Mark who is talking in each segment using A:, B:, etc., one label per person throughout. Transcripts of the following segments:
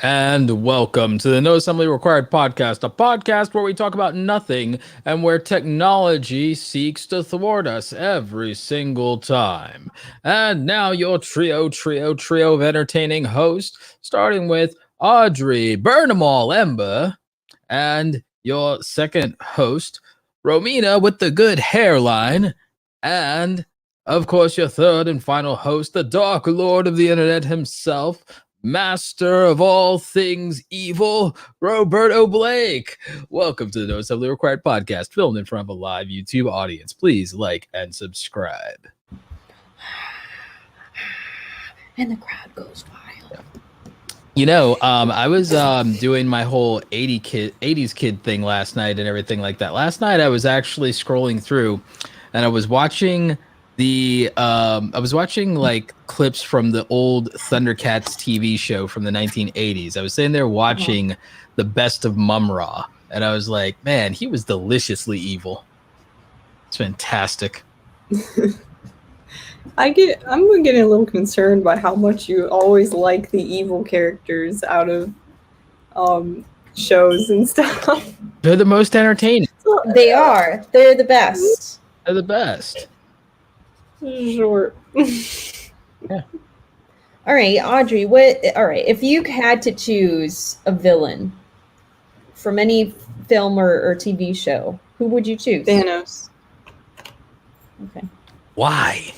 A: And welcome to the No Assembly Required podcast, a podcast where we talk about nothing and where technology seeks to thwart us every single time. And now your trio of entertaining hosts, starting with Audrey Ember, and your second host, Romina with the good hairline, and of course your third and final host, the Dark Lord of the Internet himself, master of all things evil, Roberto Blake. Welcome to the No Assembly Required podcast, filmed in front of a live YouTube audience. Please like and subscribe.
B: And the crowd goes wild.
A: You know, I was doing my whole 80s kid thing last night and everything like that. Last night I was actually scrolling through and I was watching like clips from the old Thundercats TV show from the 1980s. I was sitting there watching the best of Mum-Ra, and I was like, man, he was deliciously evil. It's fantastic.
C: I'm getting a little concerned by how much you always like the evil characters out of shows and stuff.
A: They're the most entertaining.
B: They are. They're the best.
A: They're the best.
C: Sure.
A: Yeah.
B: All right, Audrey, if you had to choose a villain from any film or TV show, who would you choose?
C: Thanos.
B: Okay.
A: Why?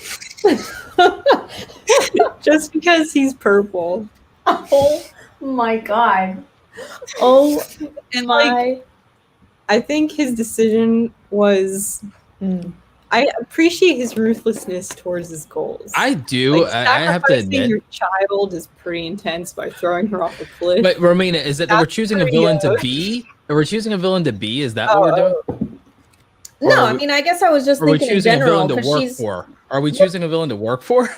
C: Just because he's purple.
B: Oh my god. Oh
C: and
B: my.
C: I think his decision was I appreciate his ruthlessness towards his goals.
A: I do.
C: Like,
A: I have to admit,
C: your child is pretty intense by throwing her off a cliff.
A: But Romina, is it that we're choosing a villain to be? Or we're choosing a villain to be? Is that what we're doing?
B: No, I mean, I guess I was just thinking in general because she's.
A: Are we choosing a villain to work for?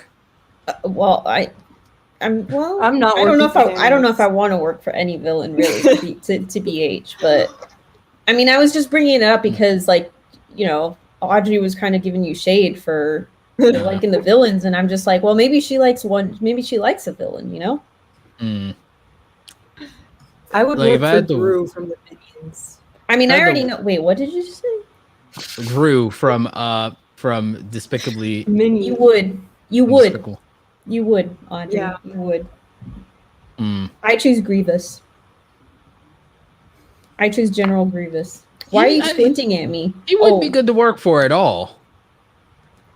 B: Well, I'm
C: not.
B: I don't know if I want to work for any villain really to BH, but I mean, I was just bringing it up because, like, you know, Audrey was kind of giving you shade for liking the villains, and I'm just like, well, maybe she likes a villain, you know?
C: I would look for Gru from the Minions.
B: I mean, I already know. Wait, what did you just say?
A: Gru from Despicably.
B: Minions. You would, Audrey. Yeah. You would. I choose Grievous. I choose General Grievous. Why are you squinting at me?
A: He wouldn't be good to work for at all.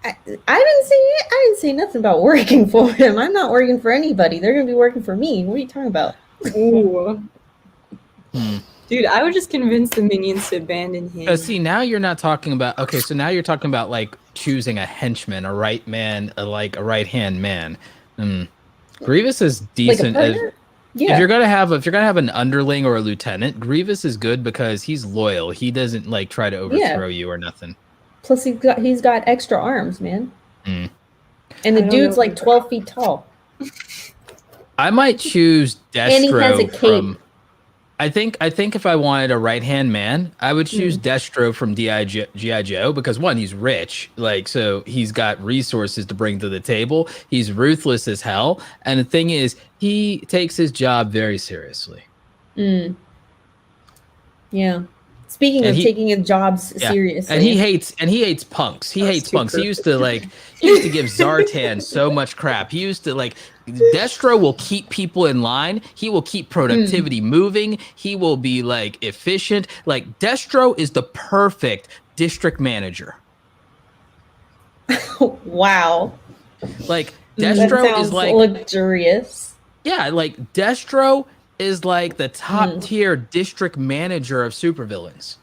B: I didn't say nothing about working for him. I'm not working for anybody. They're gonna be working for me. What are you talking about?
C: Ooh. Dude, I would just convince the Minions to abandon him.
A: See, now you're not talking about. Okay, so now you're talking about like choosing a henchman, a right man, like a right hand man. Grievous is decent.
B: Yeah.
A: If you're gonna have an underling or a lieutenant, Grievous is good because he's loyal. He doesn't like try to overthrow you or nothing.
B: Plus, he's got extra arms, man. And the dude's like 12 feet tall.
A: I might choose Destro.
B: And he has a cape.
A: I think if I wanted a right hand man, I would choose Destro from G.I. Joe because one, he's rich, like so he's got resources to bring to the table. He's ruthless as hell, and the thing is, he takes his job very seriously.
B: Yeah. Speaking of taking his jobs seriously,
A: and he hates punks. He hates punks. He used to give Zartan so much crap. He used to like. Destro will keep people in line. He will keep productivity moving. He will be like efficient. Like Destro is the perfect district manager.
B: Wow.
A: Like Destro is like
B: luxurious.
A: Yeah, like Destro is like the top tier district manager of supervillains.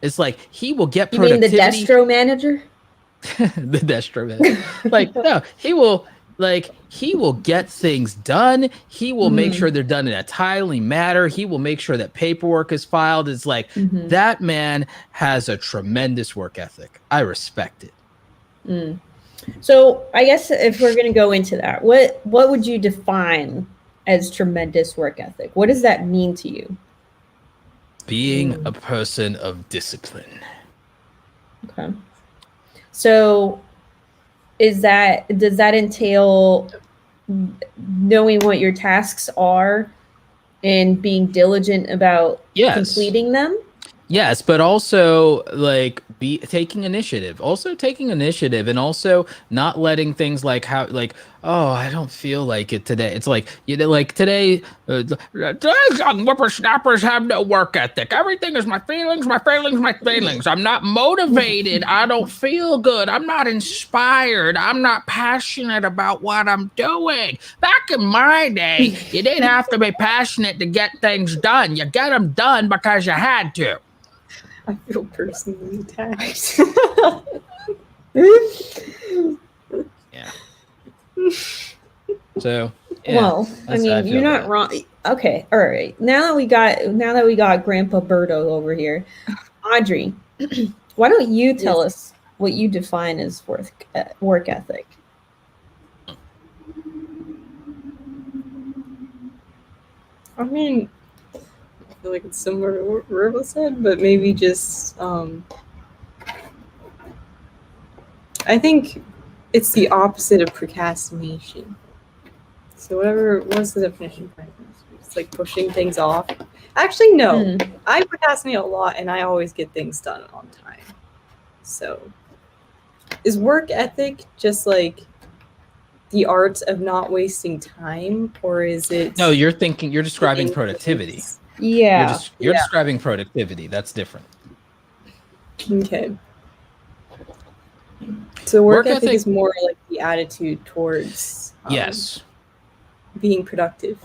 A: It's like he will get productivity.
B: You mean the Destro manager?
A: The Destro manager. Like no, he will get things done. He will make sure they're done in a timely manner. He will make sure that paperwork is filed. It's like that man has a tremendous work ethic. I respect it.
B: So I guess if we're going to go into that, what would you define as tremendous work ethic? What does that mean to you?
A: Being a person of discipline.
B: Okay. So does that entail knowing what your tasks are and being diligent about
A: Yes.
B: completing them.
A: Yes, but also like be taking initiative. Also taking initiative and also not letting things like how like oh, I don't feel like it today. It's like you know like today today's young whippersnappers have no work ethic. Everything is my feelings, my feelings, my feelings. I'm not motivated. I don't feel good. I'm not inspired. I'm not passionate about what I'm doing. Back in my day, you didn't have to be passionate to get things done. You get them done because you had to.
C: I feel personally attacked.
A: Yeah. So yeah,
B: Well, I mean, you're not wrong. Okay, all right. Now that we got Grandpa Berto over here, Audrey, why don't you tell us what you define as work ethic?
C: I mean, I feel like it's similar to what Riva said, but maybe just I think it's the opposite of procrastination. So what's the definition of procrastination? It's like pushing things off. Actually, no. I procrastinate a lot and I always get things done on time. So is work ethic just like the art of not wasting time, or is it?
A: No, you're describing productivity.
B: Yeah.
A: You're describing productivity. That's different.
C: Okay. So work ethic is more like the attitude towards
A: yes,
C: being productive.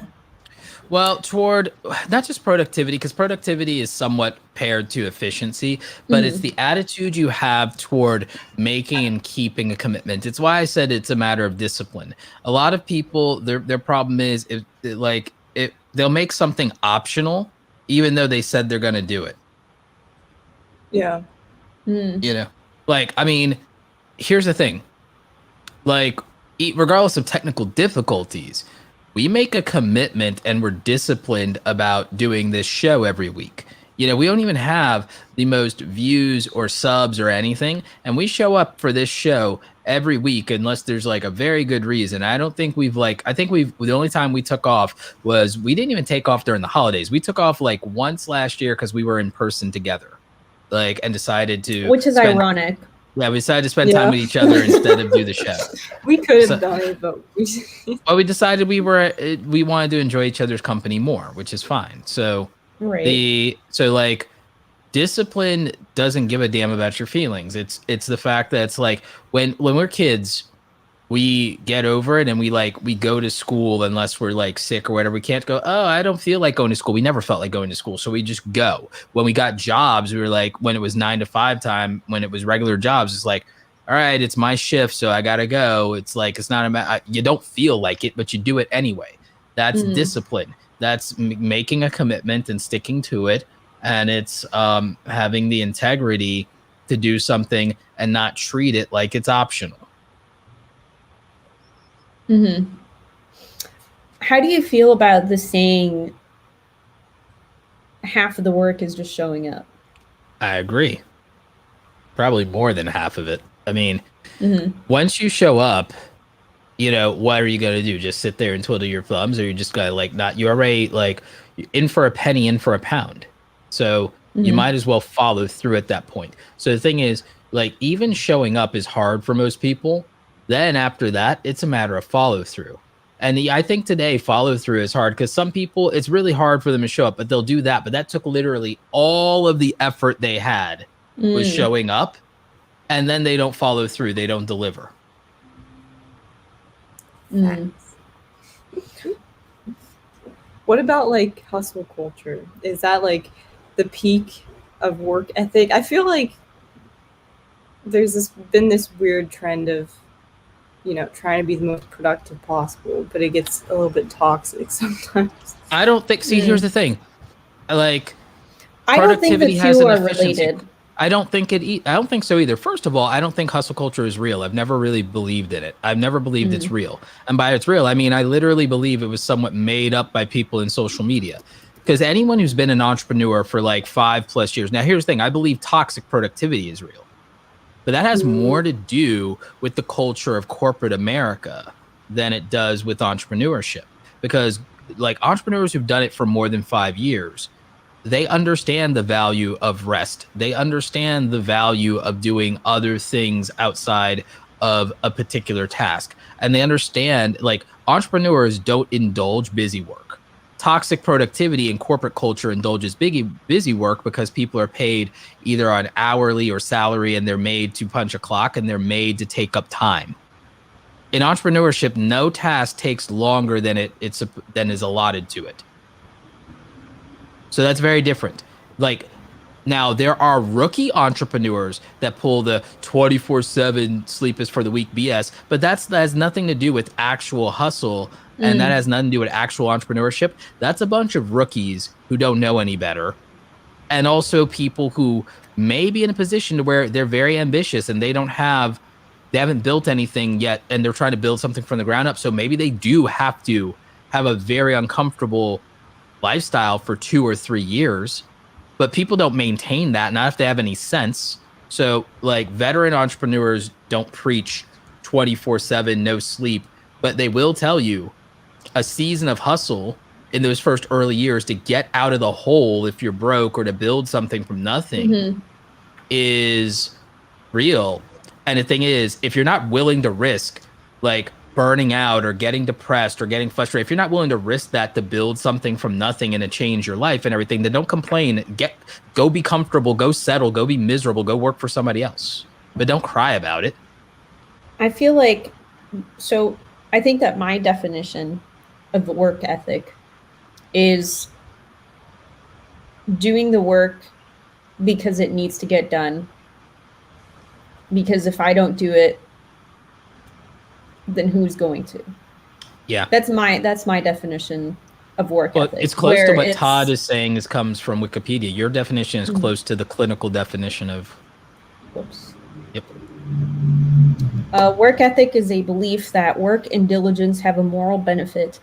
A: Well, toward not just productivity, because productivity is somewhat paired to efficiency, but it's the attitude you have toward making and keeping a commitment. It's why I said it's a matter of discipline. A lot of people, their problem is they'll make something optional, even though they said they're going to do it.
C: Yeah.
A: You know, like, I mean, here's the thing, like, regardless of technical difficulties, we make a commitment and we're disciplined about doing this show every week. You know, we don't even have the most views or subs or anything, and we show up for this show every week unless there's like a very good reason. I think the only time we took off was we didn't even take off during the holidays. We took off like once last year because we were in person together, like, and decided to,
B: which is ironic.
A: Yeah, we decided to spend time with each other instead of do the show.
C: We could have done it, but
A: we decided we wanted to enjoy each other's company more, which is fine. So like discipline doesn't give a damn about your feelings. It's the fact that it's like when we're kids, we get over it and we go to school unless we're like sick or whatever. We can't go, oh, I don't feel like going to school. We never felt like going to school. So we just go. When we got jobs, we were like, when it was 9 to 5 time, when it was regular jobs, it's like, all right, it's my shift, so I got to go. It's like, it's not you don't feel like it, but you do it anyway. That's discipline. That's making a commitment and sticking to it. And it's having the integrity to do something and not treat it like it's optional.
B: How do you feel about the saying half of the work is just showing up?
A: I agree. Probably more than half of it. I mean, once you show up, you know, what are you going to do? Just sit there and twiddle your thumbs, or you just got to like not, you're already like in for a penny, in for a pound. So you might as well follow through at that point. So the thing is, like, even showing up is hard for most people. Then after that, it's a matter of follow through. And I think today follow through is hard because some people, it's really hard for them to show up, but they'll do that. But that took literally all of the effort they had was showing up, and then they don't follow through. They don't deliver.
C: What about like hustle culture? Is that like the peak of work ethic? I feel like there's been this weird trend of, you know, trying to be the most productive possible, but it gets a little bit toxic sometimes.
A: I don't think, here's the thing. Like,
B: I don't think the two are related.
A: I don't think so either. First of all, I don't think hustle culture is real. I've never really believed in it. I've never believed it's real. And by it's real, I mean, I literally believe it was somewhat made up by people in social media. Because anyone who's been an entrepreneur for like 5+ years. Now, here's the thing. I believe toxic productivity is real. But that has more to do with the culture of corporate America than it does with entrepreneurship. Because like entrepreneurs who've done it for more than 5 years, they understand the value of rest. They understand the value of doing other things outside of a particular task. And they understand, like, entrepreneurs don't indulge busy work. Toxic productivity and corporate culture indulges busy work because people are paid either on hourly or salary, and they're made to punch a clock, and they're made to take up time. In entrepreneurship, no task takes longer than than is allotted to it. So that's very different. Like, now there are rookie entrepreneurs that pull the 24/7 sleep is for the weak BS, but that has nothing to do with actual hustle, and that has nothing to do with actual entrepreneurship. That's a bunch of rookies who don't know any better, and also people who may be in a position to where they're very ambitious and they haven't built anything yet, and they're trying to build something from the ground up. So maybe they do have to have a very uncomfortable lifestyle for 2 or 3 years, but people don't maintain that, not if they have any sense. So, like, veteran entrepreneurs don't preach 24/7 no sleep, but they will tell you a season of hustle in those first early years to get out of the hole if you're broke, or to build something from nothing, is real. And the thing is, if you're not willing to risk, like, burning out or getting depressed or getting frustrated, if you're not willing to risk that to build something from nothing and to change your life and everything, then don't complain. Go be comfortable, go settle, go be miserable, go work for somebody else, but don't cry about it.
B: I feel like, so I think that my definition of work ethic is doing the work because it needs to get done. Because if I don't do it, then who's going to?
A: Yeah.
B: That's my definition of work ethic.
A: It's close to what Todd is saying. Comes from Wikipedia. Your definition is close to the clinical definition of.
B: Whoops.
A: Yep.
B: Work ethic is a belief that work and diligence have a moral benefit.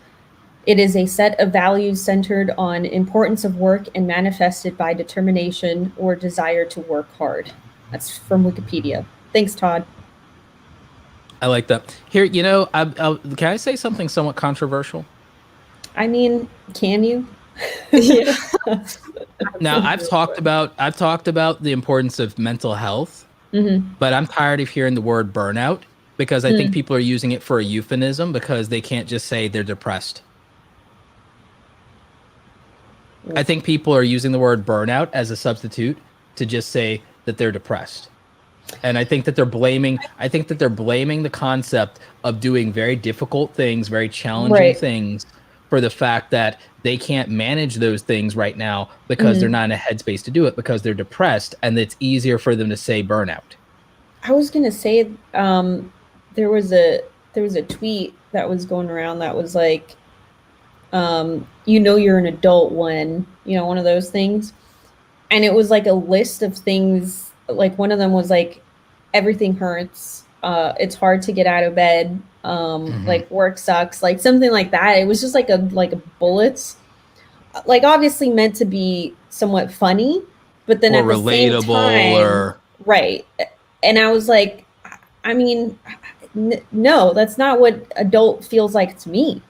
B: It is a set of values centered on importance of work and manifested by determination or desire to work hard. That's from Wikipedia. Thanks, Todd.
A: I like that. Here, can I say something somewhat controversial?
B: I mean, can you?
C: Yeah.
A: Now, I've talked about the importance of mental health, but I'm tired of hearing the word burnout, because I think people are using it for a euphemism, because they can't just say they're depressed. I think people are using the word burnout as a substitute to just say that they're depressed. And I think that they're blaming the concept of doing very difficult things, very challenging things, for the fact that they can't manage those things right now because they're not in a headspace to do it, because they're depressed, and it's easier for them to say burnout.
B: I was gonna say, there was a tweet that was going around that was like, you're an adult when, one of those things. And it was like a list of things. Like, one of them was like, everything hurts. It's hard to get out of bed. Like, work sucks. Like, something like that. It was just like a bullets, like, obviously meant to be somewhat funny, but then
A: or
B: at the
A: relatable,
B: same time,
A: or
B: right. And I was like, I mean, no, that's not what adult feels like to me.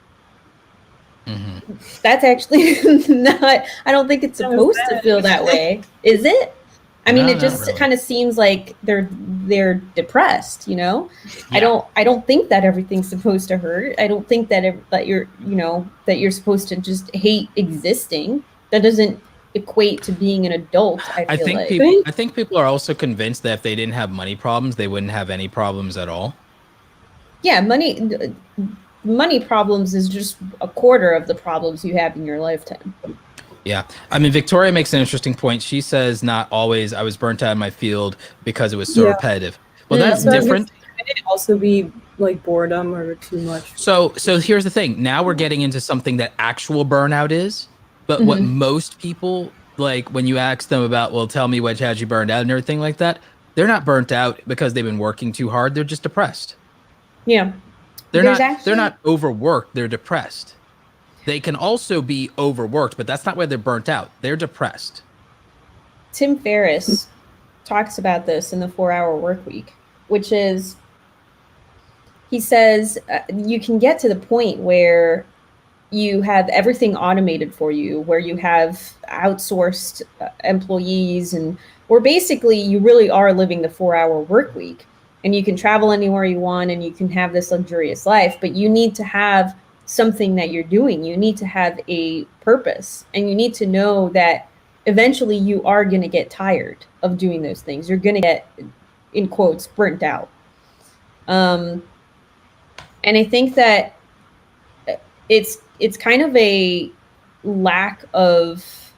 B: That's actually not. I don't think it's supposed to feel that way, is it? I mean, it just kind of seems like they're depressed, Yeah. I don't think that everything's supposed to hurt. I don't think that you're supposed to just hate existing. That doesn't equate to being an adult. I
A: think people are also convinced that if they didn't have money problems, they wouldn't have any problems at all.
B: Yeah, money problems is just a quarter of the problems you have in your lifetime.
A: Yeah. I mean, Victoria makes an interesting point. She says, not always. I was burnt out in my field because it was so repetitive. Well, that's different.
C: Could it also be like boredom or too much?
A: So here's the thing. Now we're getting into something that actual burnout is. But what most people, like, when you ask them about, well, tell me what had you burned out and everything like that, they're not burnt out because they've been working too hard. They're just depressed.
B: Yeah.
A: They're not overworked. They're depressed. They can also be overworked, but that's not why they're burnt out. They're depressed.
B: Tim Ferriss talks about this in the 4-Hour Workweek, which is, he says, you can get to the point where you have everything automated for you, where you have outsourced employees, and where basically you really are living the 4-hour work week, and you can travel anywhere you want and you can have this luxurious life, but you need to have something that you're doing. You need to have a purpose, and you need to know that eventually you are going to get tired of doing those things. You're going to get, in quotes, burnt out. And I think that it's kind of a lack of,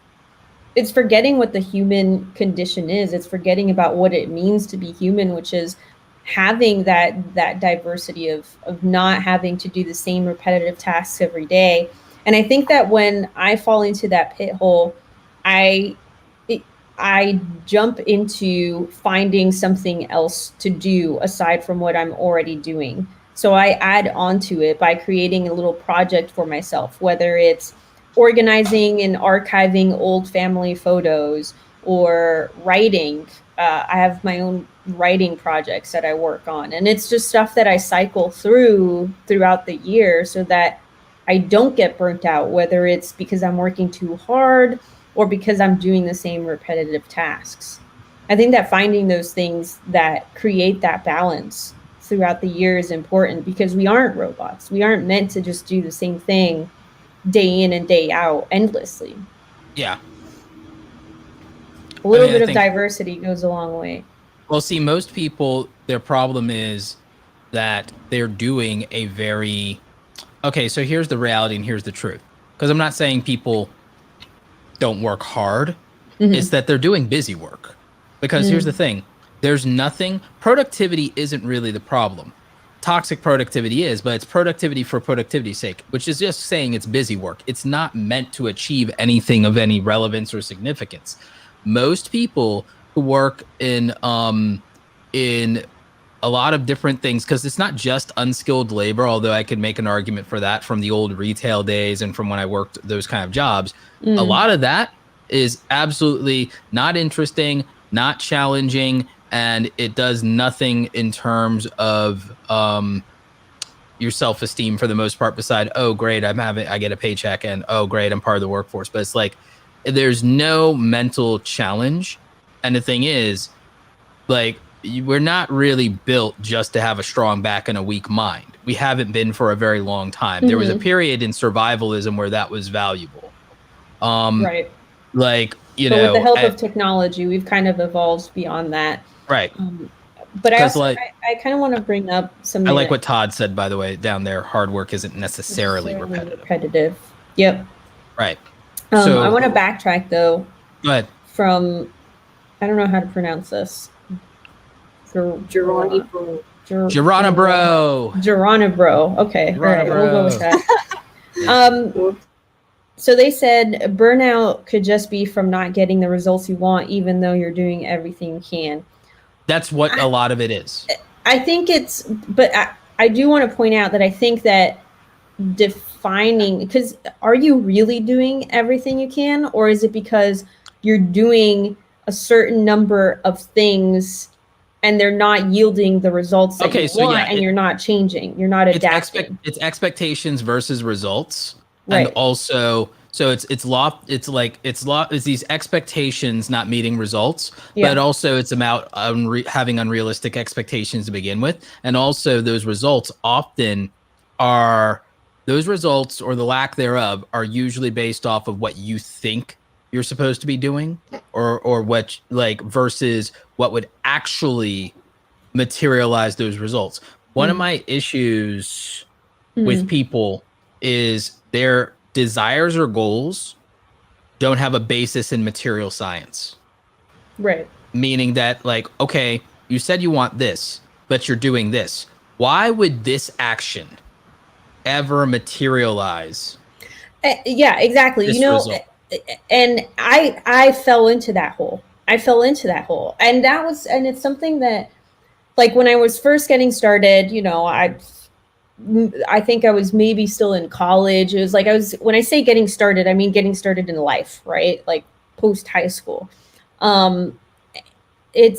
B: it's forgetting what the human condition is. It's forgetting about what it means to be human, which is having that diversity of not having to do the same repetitive tasks every day. And I think that when I fall into that pit hole, I jump into finding something else to do aside from what I'm already doing. So I add on to it by creating a little project for myself, whether it's organizing and archiving old family photos or writing. I have my own writing projects that I work on, and it's just stuff that I cycle throughout the year so that I don't get burnt out, whether it's because I'm working too hard or because I'm doing the same repetitive tasks. I think that finding those things that create that balance throughout the year is important, because we aren't robots. We aren't meant to just do the same thing day in and day out endlessly.
A: Yeah.
B: A little bit of diversity goes a long way.
A: Well, see, most people, their problem is that they're doing a very, okay, so here's the reality and here's the truth. Because I'm not saying people don't work hard. It's that they're doing busy work. Because here's the thing. There's nothing, productivity isn't really the problem. Toxic productivity is, but it's productivity for productivity's sake, which is just saying it's busy work. It's not meant to achieve anything of any relevance or significance. Most people who work in a lot of different things, because it's not just unskilled labor, although I could make an argument for that from the old retail days and from when I worked those kind of jobs. A lot of that is absolutely not interesting, not challenging, and it does nothing in terms of your self-esteem for the most part, beside, oh great, I get a paycheck, and oh great, I'm part of the workforce. But it's like there's no mental challenge. And the thing is, like, we're not really built just to have a strong back and a weak mind. We haven't been for a very long time. There was a period in survivalism where that was valuable.
B: Right.
A: Like,
B: but with the help of technology, we've kind of evolved beyond that.
A: Right.
B: But I also, I kind of want to bring up something.
A: I like what Todd said, by the way, down there. Hard work isn't necessarily repetitive.
B: Yep.
A: Right.
B: So I want to backtrack, though.
A: Go ahead.
B: From, I don't know how to pronounce this.
A: Geronibro.
B: Okay. All right. We'll go with that. So they said burnout could just be from not getting the results you want, even though you're doing everything you can.
A: That's what a lot of it is.
B: I think it's, but I do want to point out that I think that defining, because are you really doing everything you can, or is it because you're doing a certain number of things and they're not yielding the results that you want, and you're not changing, you're not adapting?
A: It's expectations versus results.
B: Right.
A: And also, so it's these expectations not meeting results, but also it's about having unrealistic expectations to begin with. And also those results often are, those results or the lack thereof are usually based off of what you think you're supposed to be doing, or what, like, versus what would actually materialize those results. One of my issues with people is their desires or goals don't have a basis in material science.
B: Right.
A: Meaning that, like, okay, you said you want this, but you're doing this. Why would this action ever materialize?
B: Yeah, exactly. Result? And I fell into that hole. And it's something that, like, when I was first getting started, I think I was maybe still in college. It was like when I say getting started, I mean getting started in life, right? Like post high school. I'm a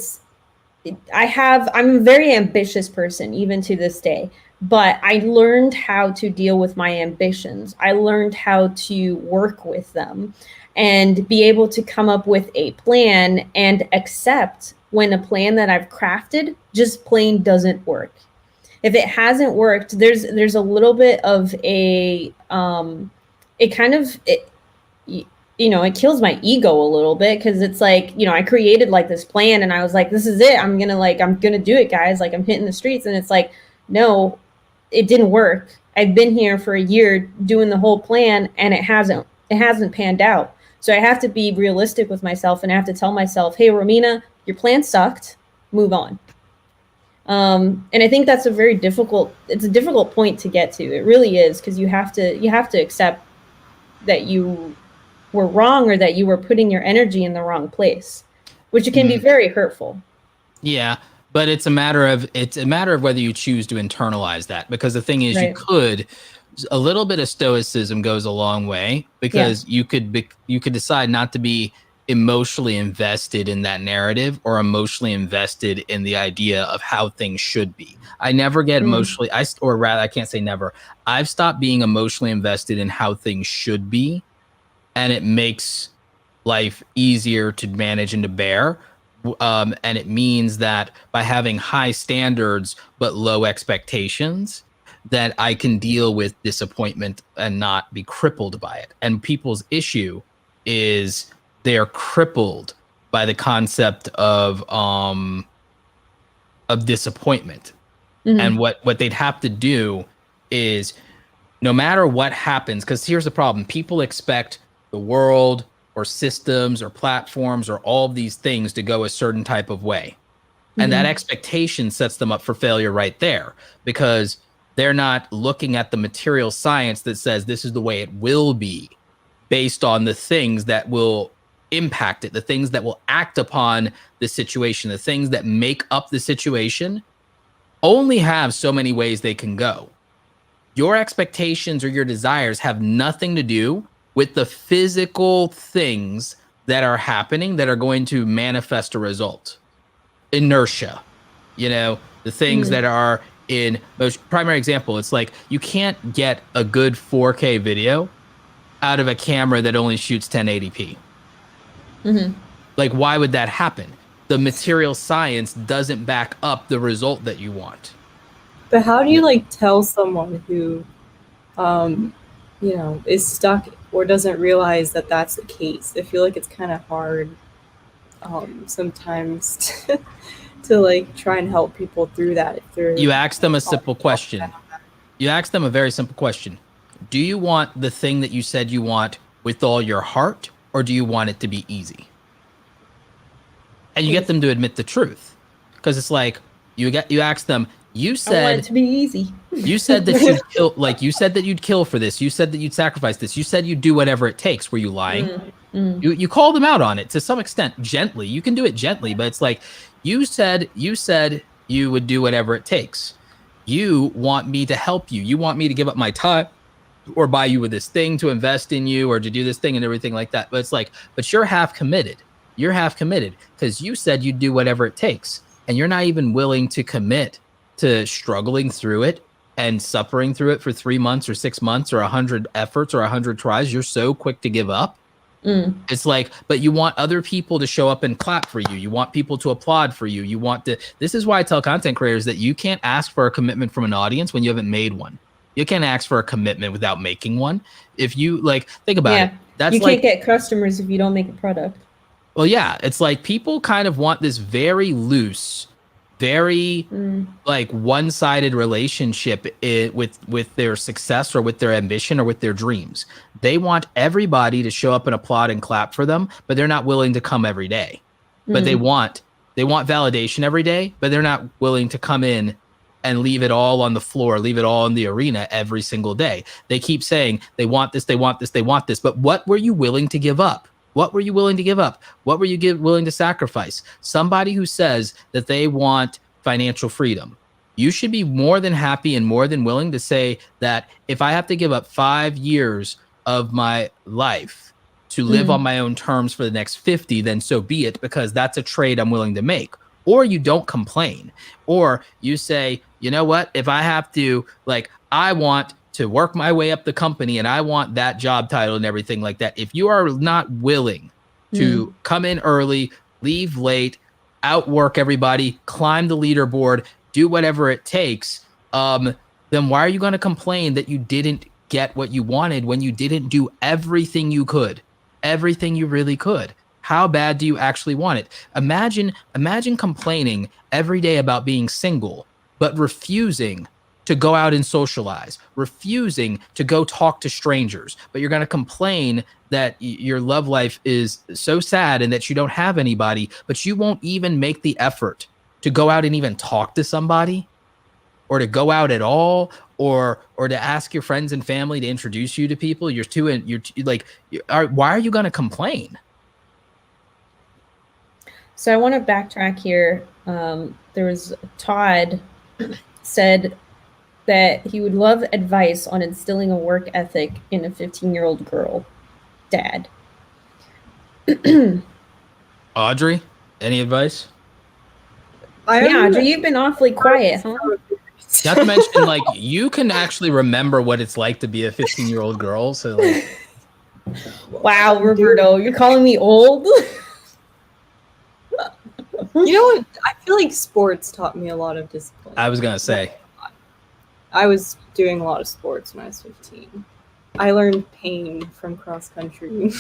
B: very ambitious person, even to this day, but I learned how to deal with my ambitions. I learned how to work with them and be able to come up with a plan and accept when a plan that I've crafted just plain doesn't work. If it hasn't worked, there's a little bit of a it kills my ego a little bit, because it's like, I created like this plan and I was like, this is it. I'm gonna do it, guys. Like, I'm hitting the streets. And it's like, no, it didn't work. I've been here for a year doing the whole plan and it hasn't panned out. So I have to be realistic with myself, and I have to tell myself, hey, Romina, your plan sucked. Move on. And I think that's it's a difficult point to get to. It really is, because you have to accept that you were wrong, or that you were putting your energy in the wrong place, which can be very hurtful.
A: Yeah, but it's a matter of whether you choose to internalize that, because the thing is, a little bit of stoicism goes a long way, because you could decide not to be emotionally invested in that narrative, or emotionally invested in the idea of how things should be. I never get emotionally, I can't say never. I've stopped being emotionally invested in how things should be, and it makes life easier to manage and to bear. And it means that by having high standards but low expectations, that I can deal with disappointment and not be crippled by it. And people's issue is they're crippled by the concept of disappointment. Mm-hmm. And what they'd have to do is, no matter what happens, because here's the problem: people expect the world or systems or platforms or all of these things to go a certain type of way. And that expectation sets them up for failure right there, because they're not looking at the material science that says this is the way it will be, based on the things that will impact it, the things that will act upon the situation, the things that make up the situation only have so many ways they can go. Your expectations or your desires have nothing to do with the physical things that are happening that are going to manifest a result. Inertia, the things that are in most primary example. It's like, you can't get a good 4K video out of a camera that only shoots 1080p. Like, why would that happen? The material science doesn't back up the result that you want.
C: But how do you tell someone who, is stuck or doesn't realize that that's the case? I feel like it's kind of hard sometimes to try and help people through that.
A: You ask them a simple question. You ask them a very simple question. Do you want the thing that you said you want with all your heart, or do you want it to be easy? And you get them to admit the truth, because it's like, you ask them, you said
B: I want it to be easy.
A: You said that you'd kill, you said that you'd kill for this. You said that you'd sacrifice this. You said you'd do whatever it takes. Were you lying? You call them out on it to some extent, gently. You can do it gently, but it's like, you said you would do whatever it takes. You want me to help you. You want me to give up my time or buy you with this thing to invest in you or to do this thing and everything like that. But it's like, but you're half committed. You're half committed because you said you'd do whatever it takes, and you're not even willing to commit to struggling through it and suffering through it for 3 months or 6 months or 100 efforts or 100 tries. You're so quick to give up. It's like, but you want other people to show up and clap for you. You want people to applaud for you. You want to, this is why I tell content creators that you can't ask for a commitment from an audience when you haven't made one. You can't ask for a commitment without making one. If you think about it, that's
B: you can't get customers if you don't make a product.
A: Well, yeah, it's like people kind of want this very loose, very one-sided relationship with their success or with their ambition or with their dreams. They want everybody to show up and applaud and clap for them, but they're not willing to come every day. But they want validation every day, but they're not willing to come in and leave it all on the floor, leave it all in the arena every single day. They keep saying they want this, they want this, they want this. But what were you willing to give up? What were you willing to give up? What were you willing to sacrifice? Somebody who says that they want financial freedom, you should be more than happy and more than willing to say that if I have to give up 5 years of my life to live on my own terms for the next 50, then so be it, because that's a trade I'm willing to make. Or you don't complain, or you say, you know what? If I have to, like, I want to work my way up the company and I want that job title and everything like that. If you are not willing to come in early, leave late, outwork everybody, climb the leaderboard, do whatever it takes, then why are you going to complain that you didn't get what you wanted when you didn't do everything you could, everything you really could? How bad do you actually want it? Imagine complaining every day about being single, but refusing to go out and socialize, refusing to go talk to strangers, but you're going to complain that your love life is so sad and that you don't have anybody, but you won't even make the effort to go out and even talk to somebody, or to go out at all, or to ask your friends and family to introduce you to people. Why are you going to complain?
B: So I want to backtrack here. There was Todd said that he would love advice on instilling a work ethic in a 15-year-old girl. Dad.
A: Audrey, any advice?
B: Audrey, you've been awfully quiet, huh?
A: Not to mention, like, you can actually remember what it's like to be a 15-year-old girl. So, like,
B: wow, Roberto, you're calling me old?
C: You know what? I feel like sports taught me a lot of discipline.
A: I was gonna say,
C: I was doing a lot of sports when I was 15. I learned pain from cross country.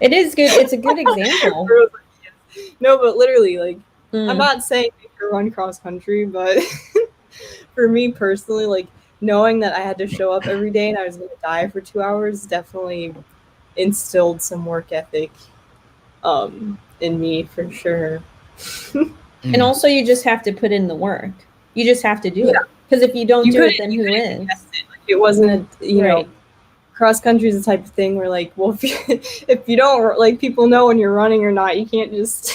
B: It is good. It's a good example.
C: No, but literally, like, I'm not saying make her run cross country, but for me personally, like, knowing that I had to show up every day and I was going to die for 2 hours definitely instilled some work ethic in me, for sure.
B: And also, you just have to put in the work. You just have to do it. Because if you don't do it, then who is?
C: It wasn't, you know, cross country is the type of thing where, like, well, if you don't, like, people know when you're running or not. You can't just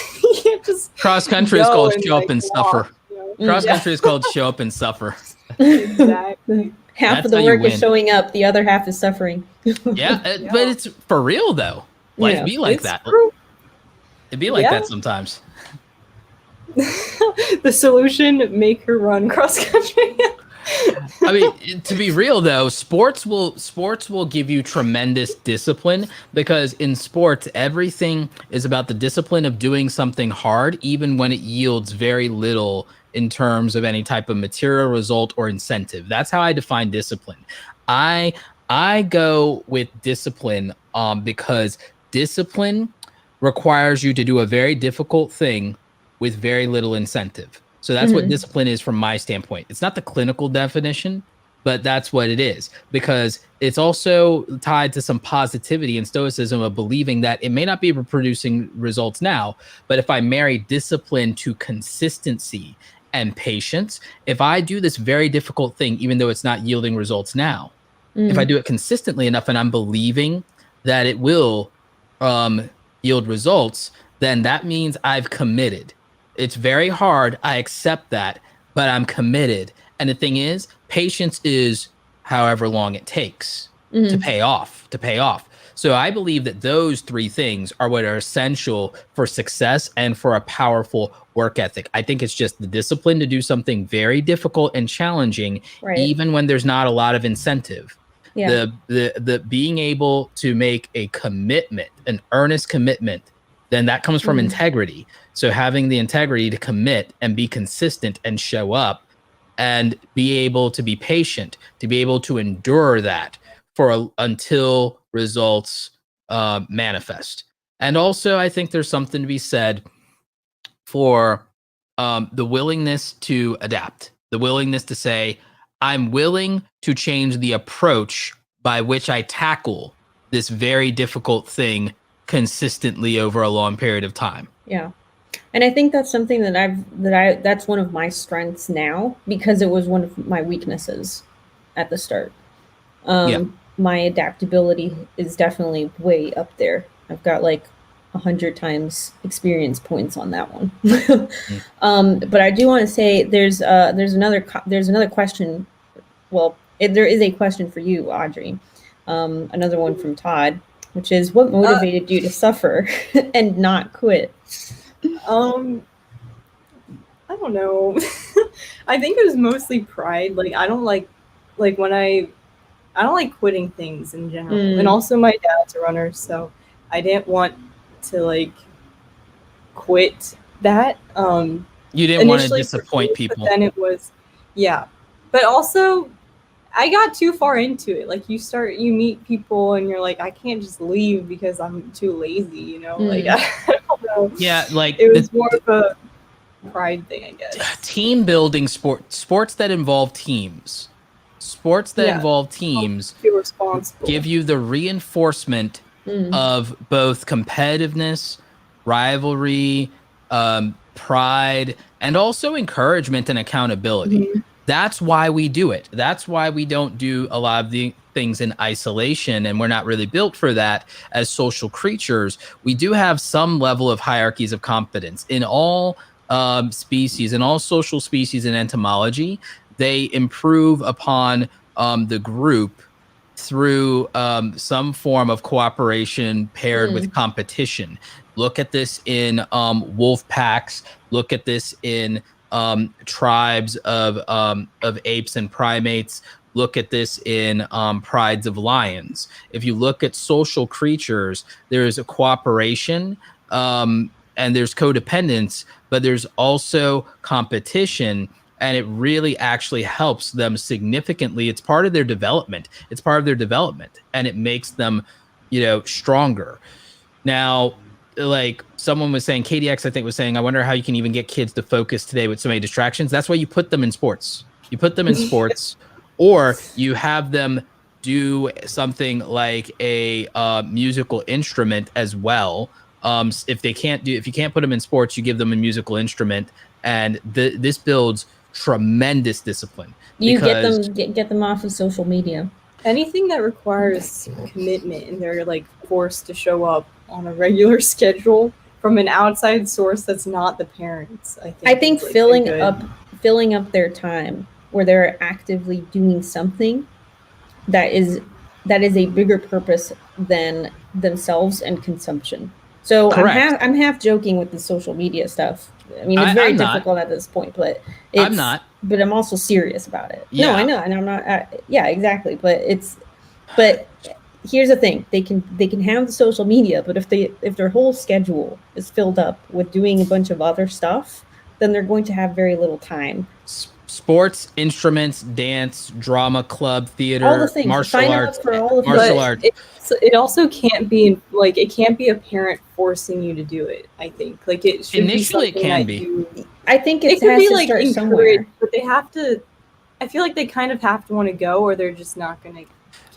A: cross country is called show up and suffer.
C: You know?
A: Cross country is called show up and suffer.
C: Exactly.
B: Half of the work is showing up, the other half is suffering.
A: Yeah, but it's for real though. Life be like that.
C: True.
A: It'd be like that sometimes.
C: The solution: make her run cross country.
A: I mean, to be real though, sports will give you tremendous discipline, because in sports, everything is about the discipline of doing something hard, even when it yields very little in terms of any type of material result or incentive. That's how I define discipline. I go with discipline because discipline requires you to do a very difficult thing with very little incentive. So that's what discipline is from my standpoint. It's not the clinical definition, but that's what it is, because it's also tied to some positivity and stoicism of believing that it may not be producing results now, but if I marry discipline to consistency and patience, if I do this very difficult thing, even though it's not yielding results now, if I do it consistently enough and I'm believing that it will yield results, then that means I've committed. It's very hard. I accept that, but I'm committed. And the thing is, patience is however long it takes to pay off. So I believe that those three things are what are essential for success and for a powerful work ethic. I think it's just the discipline to do something very difficult and challenging, even when there's not a lot of incentive. Yeah. The being able to make a commitment, an earnest commitment, then that comes from integrity. So having the integrity to commit and be consistent and show up and be able to be patient, to be able to endure that until results manifest. And also, I think there's something to be said for the willingness to adapt, the willingness to say, I'm willing to change the approach by which I tackle this very difficult thing consistently over a long period of time.
B: Yeah. And I think that's something that's one of my strengths now, because it was one of my weaknesses at the start. My adaptability is definitely way up there. I've got like 100 times experience points on that one. But I do want to say there's another question. Well, there is a question for you, Audrey. Another one from Todd, which is, what motivated you to suffer and not quit?
C: I don't know. I think it was mostly pride. Like I don't like when I don't like quitting things in general. And also my dad's a runner, so I didn't want to like quit that.
A: You didn't want to disappoint people.
C: But then it was, yeah. But also, I got too far into it. Like you meet people and you're like, I can't just leave because I'm too lazy, you know? Like, I don't know.
A: Yeah, like
C: it was more of a pride thing, I guess.
A: Team building sports that involve teams. Sports that involve teams give you the reinforcement of both competitiveness, rivalry, pride, and also encouragement and accountability. That's why we do it. That's why we don't do a lot of the things in isolation, and we're not really built for that as social creatures. We do have some level of hierarchies of competence in all species, in all social species in entomology. They improve upon the group through some form of cooperation paired with competition. Look at this in wolf packs. Look at this in tribes of apes and primates. Look at this in prides of lions. If you look at social creatures, there is a cooperation and there's codependence, but there's also competition. And it really actually helps them significantly. It's part of their development. And it makes them, stronger. Now, like someone was saying, KDX, I think was saying, I wonder how you can even get kids to focus today with so many distractions. That's why you put them in sports. Or you have them do something like a musical instrument as well. If you can't put them in sports, you give them a musical instrument, and this builds tremendous discipline.
B: You get them off of social media.
C: Anything that requires commitment and they're like forced to show up on a regular schedule from an outside source that's not the parents. I think
B: filling up their time where they're actively doing something that is a bigger purpose than themselves and consumption. So I'm half joking with the social media stuff. I mean, it's very difficult at this point, but
A: I'm not.
B: But I'm also serious about it.
A: Yeah.
B: No, I know, and I'm not. Yeah, exactly. But here's the thing: they can have the social media, but if their whole schedule is filled up with doing a bunch of other stuff, then they're going to have very little time.
A: Sports, instruments, dance, drama club, theater,
B: all the things.
A: martial arts.
C: It also can't be like it can't be a parent forcing you to do it. I think like it should
A: initially
C: be
A: it can be.
B: I think it
C: could
B: has
C: be
B: to
C: like
B: start
C: encouraged,
B: somewhere.
C: but they have to. I feel like they kind of have to want to go, or they're just not going to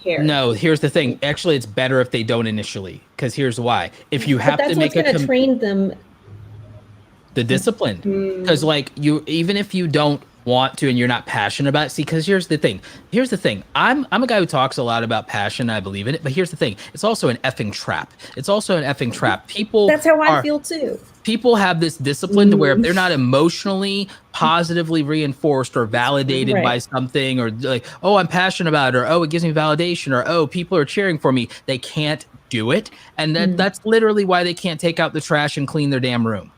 C: care.
A: No, here's the thing. Actually, it's better if they don't initially, because here's why. If you have to make
B: train them
A: the discipline, because like even if you don't want to and you're not passionate about it, see, because here's the thing. I'm a guy who talks a lot about passion. I believe in it, but here's the thing. It's also an effing trap. People.
B: That's how I feel too.
A: People have this discipline to where if they're not emotionally positively reinforced or validated by something, or like, oh, I'm passionate about it, or oh, it gives me validation, or oh, people are cheering for me, they can't do it. And that's literally why they can't take out the trash and clean their damn room.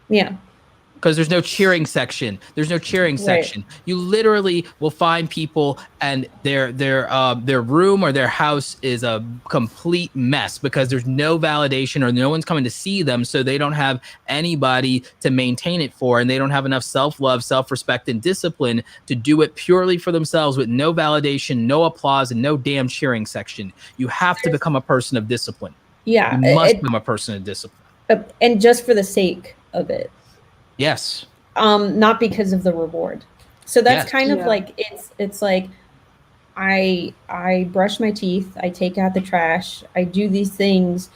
B: Yeah.
A: Because there's no cheering section. You literally will find people and their room or their house is a complete mess because there's no validation or no one's coming to see them, so they don't have anybody to maintain it for, and they don't have enough self-love, self-respect, and discipline to do it purely for themselves with no validation, no applause, and no damn cheering section. You have to become a person of discipline.
B: Yeah.
A: You must become a person of discipline.
B: And just for the sake of it.
A: Yes.
B: Not because of the reward. So that's kind of like it's like I brush my teeth, I take out the trash, I do these things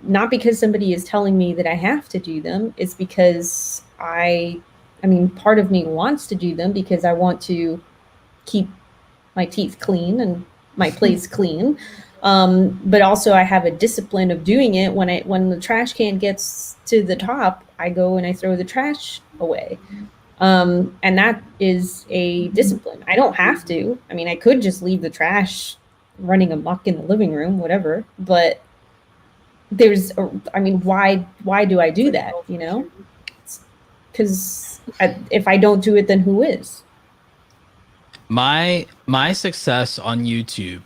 B: not because somebody is telling me that I have to do them. It's because I mean part of me wants to do them because I want to keep my teeth clean and my place clean. But also I have a discipline of doing it. When the trash can gets to the top, I go and I throw the trash away. And that is a discipline. I don't have to. I mean, I could just leave the trash running amok in the living room, whatever. But why do I do that? You know, because if I don't do it, then who is?
A: My success on YouTube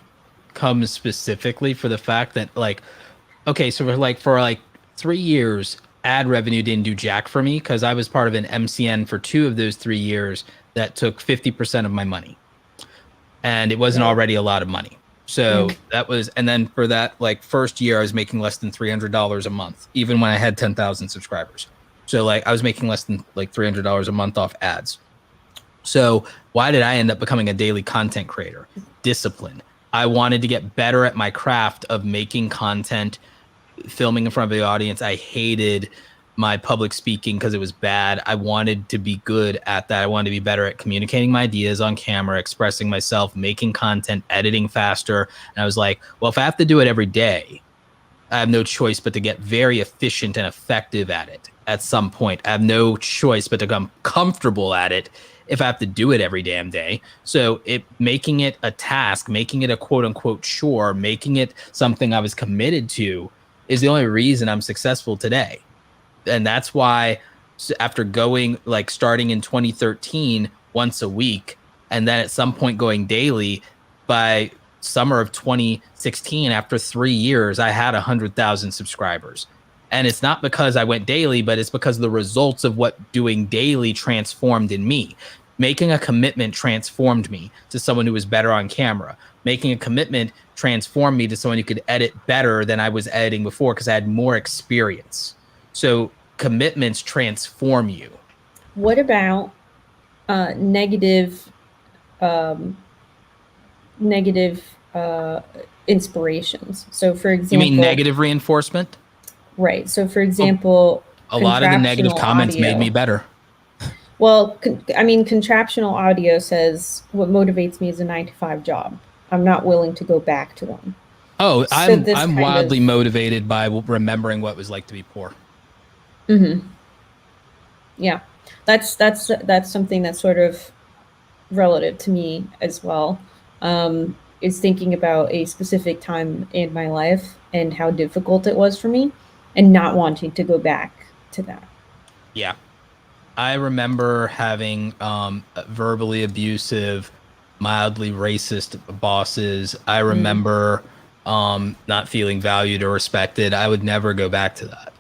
A: comes specifically for the fact that like, okay, so for 3 years, ad revenue didn't do jack for me because I was part of an MCN for 2 of those 3 years that took 50% of my money, and it wasn't already a lot of money. So that was, and then for that like first year, I was making less than $300 a month, even when I had 10,000 subscribers. So like I was making less than like $300 a month off ads. So why did I end up becoming a daily content creator? Discipline. I wanted to get better at my craft of making content, filming in front of the audience. I hated my public speaking because it was bad. I wanted to be good at that. I wanted to be better at communicating my ideas on camera, expressing myself, making content, editing faster. And I was like, well, if I have to do it every day, I have no choice but to get very efficient and effective at it at some point. I have no choice but to become comfortable at it if I have to do it every damn day. So making it a task, making it a quote unquote chore, making it something I was committed to is the only reason I'm successful today. And that's why after starting in 2013 once a week, and then at some point going daily, by summer of 2016, after 3 years, I had 100,000 subscribers. And it's not because I went daily, but it's because the results of what doing daily transformed in me. Making a commitment transformed me to someone who was better on camera. Making a commitment transformed me to someone who could edit better than I was editing before because I had more experience. So commitments transform you.
B: What about negative inspirations? So for example,
A: You mean negative reinforcement?
B: Right. So for example,
A: a lot of the negative comments made me better.
B: Well, contraptional audio says what motivates me is a 9-to-5 job. I'm not willing to go back to one.
A: Oh, I'm wildly motivated by remembering what it was like to be poor.
B: Mm-hmm. Yeah, that's something that's sort of relative to me as well. Is thinking about a specific time in my life and how difficult it was for me, and not wanting to go back to that.
A: Yeah. I remember having verbally abusive, mildly racist bosses. I remember not feeling valued or respected. I would never go back to that.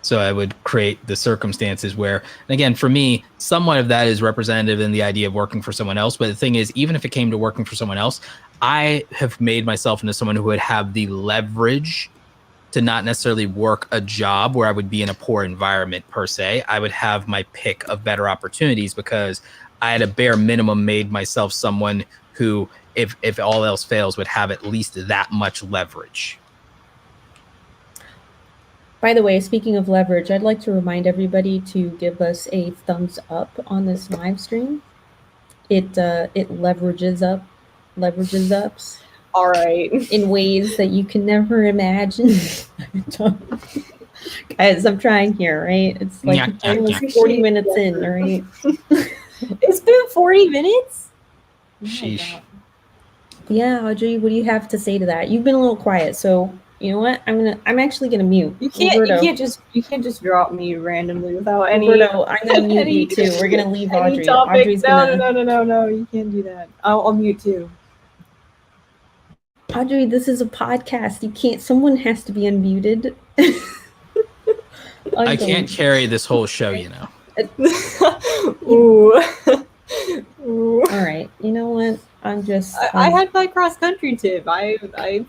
A: So I would create the circumstances where, and again, for me, somewhat of that is representative in the idea of working for someone else. But the thing is, even if it came to working for someone else, I have made myself into someone who would have the leverage to not necessarily work a job where I would be in a poor environment per se. I would have my pick of better opportunities because I, at a bare minimum, made myself someone who, if all else fails, would have at least that much leverage.
B: By the way, speaking of leverage, I'd like to remind everybody to give us a thumbs up on this live stream. It leverages ups.
C: All right.
B: In ways that you can never imagine. Guys, I'm trying here, right? It's like almost 40 minutes in, right?
C: It's been 40 minutes?
A: Sheesh.
B: Yeah, Audrey, what do you have to say to that? You've been a little quiet, so you know what? I'm actually gonna mute.
C: You can't just drop me randomly without any.
B: Roberto, I'm gonna mute you too. We're gonna leave Audrey.
C: Audrey's no, you can't do that. I'll mute too.
B: Audrey, this is a podcast. You can't. Someone has to be unmuted.
A: I can't carry this whole show, you know.
C: Ooh.
B: All right. You know what? I'm just.
C: I had my cross country tip. I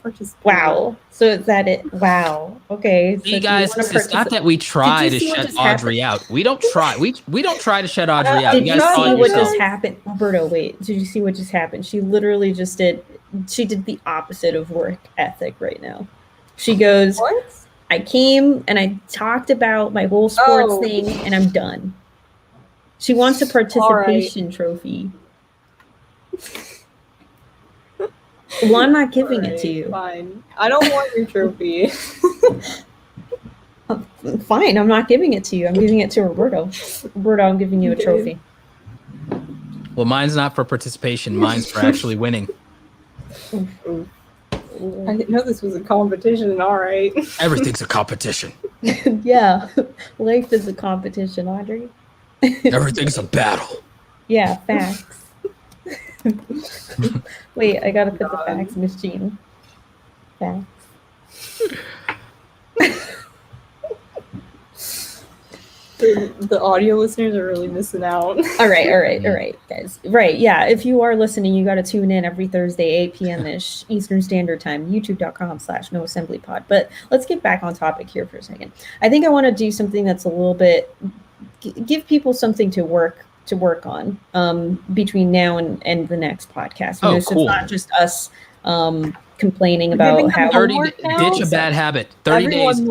C: participated.
B: Wow. So is that it? Wow. Okay.
A: See, guys, it's not that we try to shut Audrey out. We don't try. We don't try to shut Audrey out.
B: Did you see what just happened, Roberto? Wait. Did you see what just happened? She literally just did. She did the opposite of work ethic right now. She goes,
C: what?
B: I came and I talked about my whole sports thing and I'm done. She wants a participation trophy. Well, I'm not giving it to you.
C: Fine. I don't want your trophy.
B: Fine, I'm not giving it to you. I'm giving it to Roberto. Roberto, I'm giving you a trophy.
A: Well, mine's not for participation. Mine's for actually winning.
C: I didn't know this was a competition. All right.
A: Everything's a competition.
B: Yeah. Life is a competition, Audrey.
A: Everything's a battle.
B: Yeah, facts. Wait, I gotta put the fax machine. Facts.
C: The audio listeners are really missing out.
B: All right, guys. Right, yeah. If you are listening, you got to tune in every Thursday, 8 p.m.-ish Eastern Standard Time, youtube.com/noassemblypod. But let's get back on topic here for a second. I think I want to do something that's a little bit, give people something to work on between now and the next podcast.
A: Oh,
B: so
A: cool.
B: It's not just us complaining about how
A: 30 ditch a bad habit. 30 days.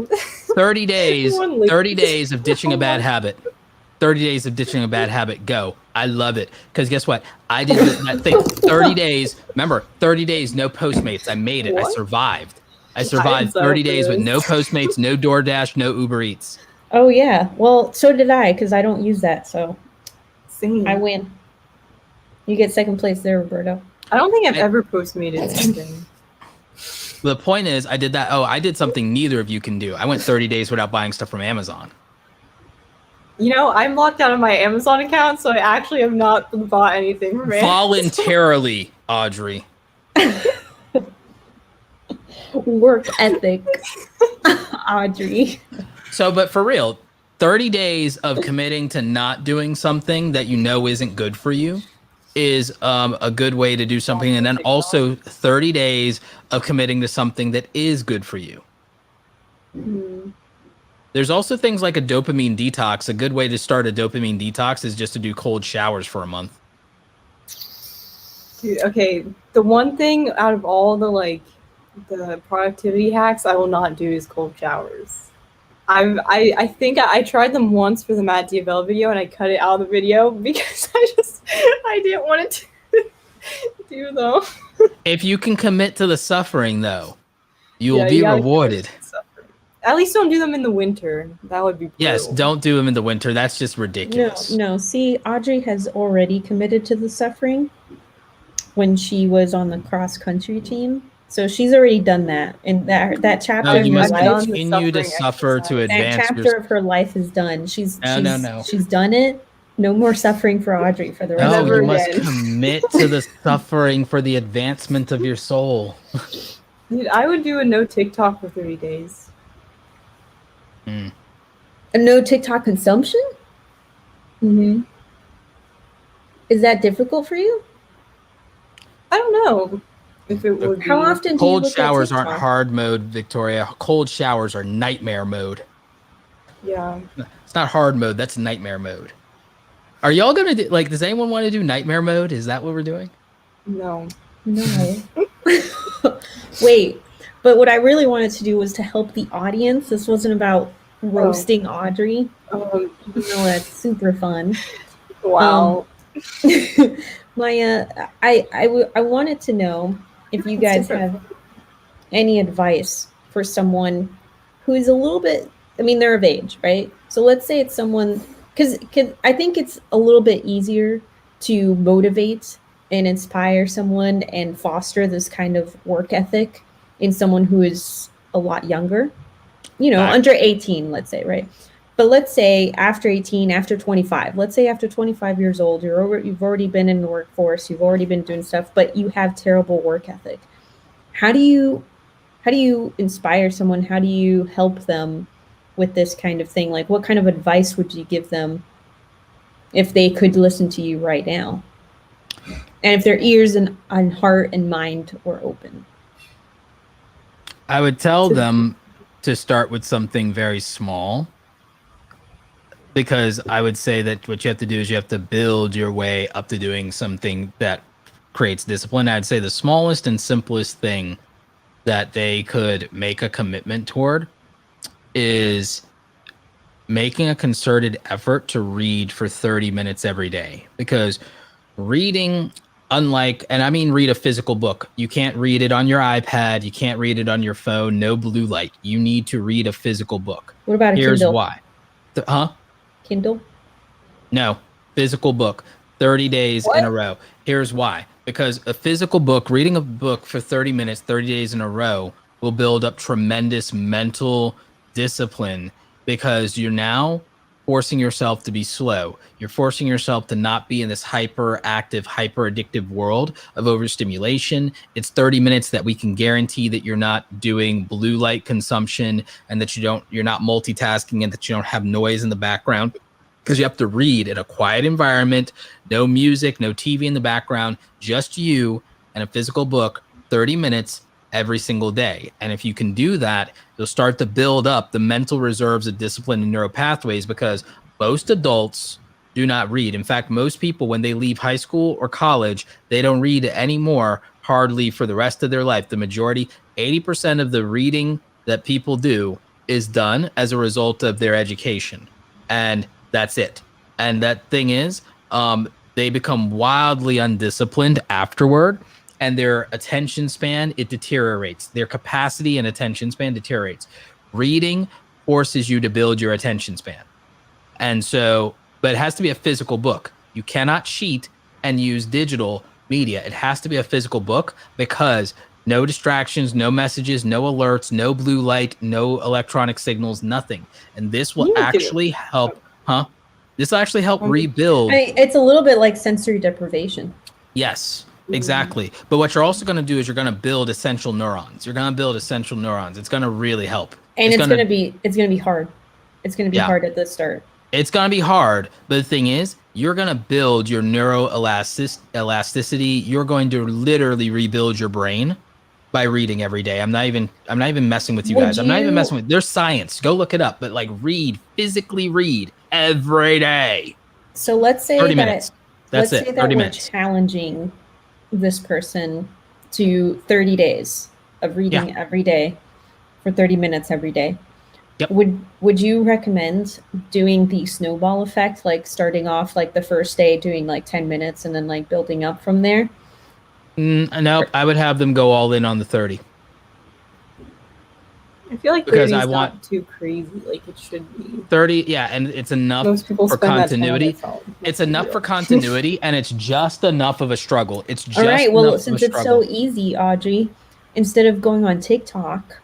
A: 30 days. 30 days of ditching a bad habit. 30 days of ditching a bad habit. Go. I love it. Because guess what? I did that thing. 30 days. Remember, 30 days, no Postmates. I made it. What? I survived. I survived 30 days with no Postmates, no DoorDash, no Uber Eats.
B: Oh, yeah. Well, so did I, because I don't use that. So
C: Same.
B: I win. You get second place there, Roberto.
C: I don't think I've ever Postmated something.
A: The point is, I did that. Oh, I did something neither of you can do. I went 30 days without buying stuff from Amazon.
C: You know, I'm locked out of my Amazon account, so I actually have not bought anything from Amazon.
A: Voluntarily, Audrey.
B: Work ethic, Audrey.
A: So, but for real, 30 days of committing to not doing something that you know isn't good for you is a good way to do something. And then also 30 days of committing to something that is good for you.
C: Mm-hmm.
A: There's also things like a dopamine detox. A good way to start a dopamine detox is just to do cold showers for a month.
C: Dude, okay, the one thing out of all the the productivity hacks I will not do is cold showers. I think I tried them once for the Matt Diabella video and I cut it out of the video because I didn't want it to do them.
A: If you can commit to the suffering though, you will be rewarded.
C: At least don't do them in the winter. That would be brutal.
A: Yes, don't do them in the winter. That's just ridiculous.
B: No. See, Audrey has already committed to the suffering when she was on the cross country team. So she's already done that. And that chapter
A: you must
B: life,
A: continue to suffer to advance.
B: That chapter of her life is done. She's done it. No more suffering for Audrey for the rest of her life.
A: You must commit to the suffering for the advancement of your soul.
C: Dude, I would do a no TikTok for 30 days.
B: A no TikTok consumption?
C: Mm-hmm.
B: Is that difficult for you?
C: I don't know if it would.
B: How often do
A: cold
B: you look
A: showers
B: at
A: aren't hard mode, Victoria. Cold showers are nightmare mode.
C: Yeah.
A: It's not hard mode. That's nightmare mode. Are y'all gonna do does anyone want to do nightmare mode? Is that what we're doing?
C: No.
B: Wait, but what I really wanted to do was to help the audience. This wasn't about roasting Audrey. No, that's super fun.
C: Wow.
B: Maya, I wanted to know if you guys have any advice for someone who is a little bit, they're of age, right? So let's say it's someone, because I think it's a little bit easier to motivate and inspire someone and foster this kind of work ethic in someone who is a lot younger, under 18, let's say, right? But let's say after 18, after 25, let's say after 25 years old, you've already been in the workforce, you've already been doing stuff, but you have terrible work ethic. How do you inspire someone? How do you help them with this kind of thing? Like, what kind of advice would you give them if they could listen to you right now? And if their ears and heart and mind were open?
A: I would tell them to start with something very small, because I would say that what you have to do is you have to build your way up to doing something that creates discipline. I'd say the smallest and simplest thing that they could make a commitment toward is making a concerted effort to read for 30 minutes every day. Because reading, read a physical book. You can't read it on your iPad. You can't read it on your phone. No blue light. You need to read a physical book.
B: What about a Kindle?
A: Here's why.
B: Kindle?
A: No, physical book, 30 days in a row. Here's why. Because a physical book, reading a book for 30 minutes, 30 days in a row, will build up tremendous mental discipline, because you're now forcing yourself to be slow. You're forcing yourself to not be in this hyperactive, hyper addictive world of overstimulation. It's 30 minutes that we can guarantee that you're not doing blue light consumption and that you're not multitasking and that you don't have noise in the background, because you have to read in a quiet environment, no music, no TV in the background, just you and a physical book, 30 minutes every single day. And if you can do that, you'll start to build up the mental reserves of discipline and neural pathways, because most adults do not read. In fact, most people, when they leave high school or college, they don't read anymore, hardly for the rest of their life. The majority, 80% of the reading that people do is done as a result of their education. And that's it. And that thing is, they become wildly undisciplined afterward. And their attention span, it deteriorates. Their capacity and attention span deteriorates. Reading forces you to build your attention span. And so, but it has to be a physical book. You cannot cheat and use digital media. It has to be a physical book, because no distractions, no messages, no alerts, no blue light, no electronic signals, nothing. And this will actually help, This will actually help rebuild.
B: It's a little bit like sensory deprivation.
A: Yes. Exactly. But what you're also going to do is you're going to build essential neurons. You're going to build essential neurons. It's going to really help.
B: And it's going to be hard. It's going to be hard at the start.
A: It's going to be hard. But the thing is, you're going to build your neuroelasticity. You're going to literally rebuild your brain by reading every day. I'm not even messing with you guys. I'm not even messing with, there's science. Go look it up. But like, physically read every day.
B: So let's say
A: 30 minutes. That's
B: let's
A: it.
B: say that
A: 30
B: we're
A: minutes.
B: Challenging this person to 30 days of reading every day for 30 minutes every day.
A: Yep.
B: Would you recommend doing the snowball effect, like starting off like the first day doing like 10 minutes and then like building up from there?
A: No, I would have them go all in on the 30.
C: I feel like
A: because
C: 30 is not too crazy like it should be.
A: 30, yeah, and it's enough for continuity. It's enough for continuity, and it's just enough of a struggle. It's just
B: all right. Well, since it's so easy, Audrey, instead of going on TikTok.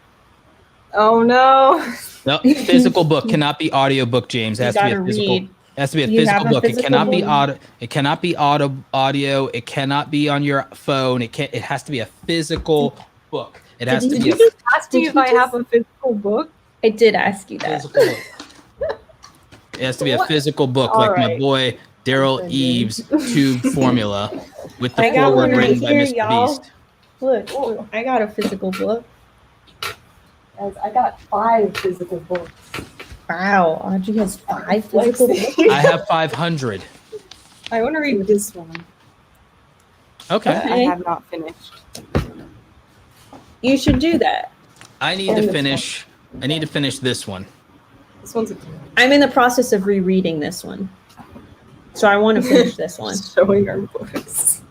C: Oh no!
A: No, physical book cannot be audio book, James. It has to be a physical. It has to be a physical book. It cannot be audio. It cannot be audio. It cannot be on your phone. It has to be a physical book. It has to be.
C: Did you just ask me if I have a physical book?
B: I did ask you that.
A: Physical book. It has to be a physical book, like my boy Daryl Eves' tube formula with the foreword written by Mr. Beast.
B: Look, I got a physical book.
C: Guys, I got 5 physical books.
B: Wow, Audrey has 5 physical books.
A: I have 500.
C: I want to read this one.
A: Okay.
C: I have not finished.
B: You should do that.
A: I need to finish this one.
C: This one's
B: I'm in the process of rereading this one. So I want to finish this one.
C: Showing our books.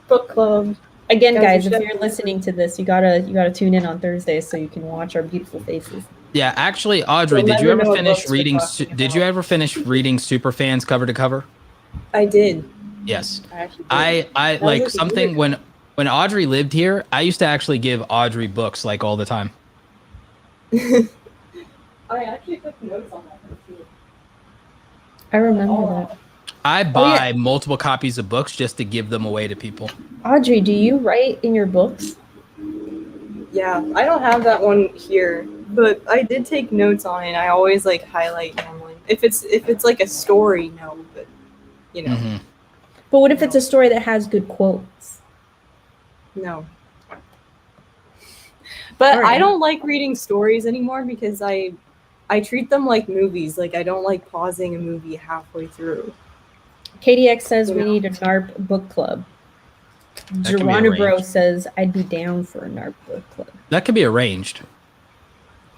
C: Book club.
B: Again, guys, if you're listening to this, you gotta tune in on Thursdays so you can watch our beautiful faces.
A: Yeah, actually, Audrey, did you ever finish reading Superfans cover to cover?
C: I did.
A: Yes. I like something when Audrey lived here, I used to actually give Audrey books like all the time.
C: I actually took notes on that too.
B: I remember that.
A: I buy multiple copies of books just to give them away to people.
B: Audrey, do you write in your books?
C: Yeah, I don't have that one here, but I did take notes on it. I always like highlight normally. If it's like a story, no, but you know.
A: Mm-hmm.
B: But what if it's a story that has good quotes?
C: No. But I don't like reading stories anymore because I treat them like movies. Like I don't like pausing a movie halfway through.
B: KDX says we need a NARP book club. Geronimo says I'd be down for a NARP book club.
A: That could be arranged.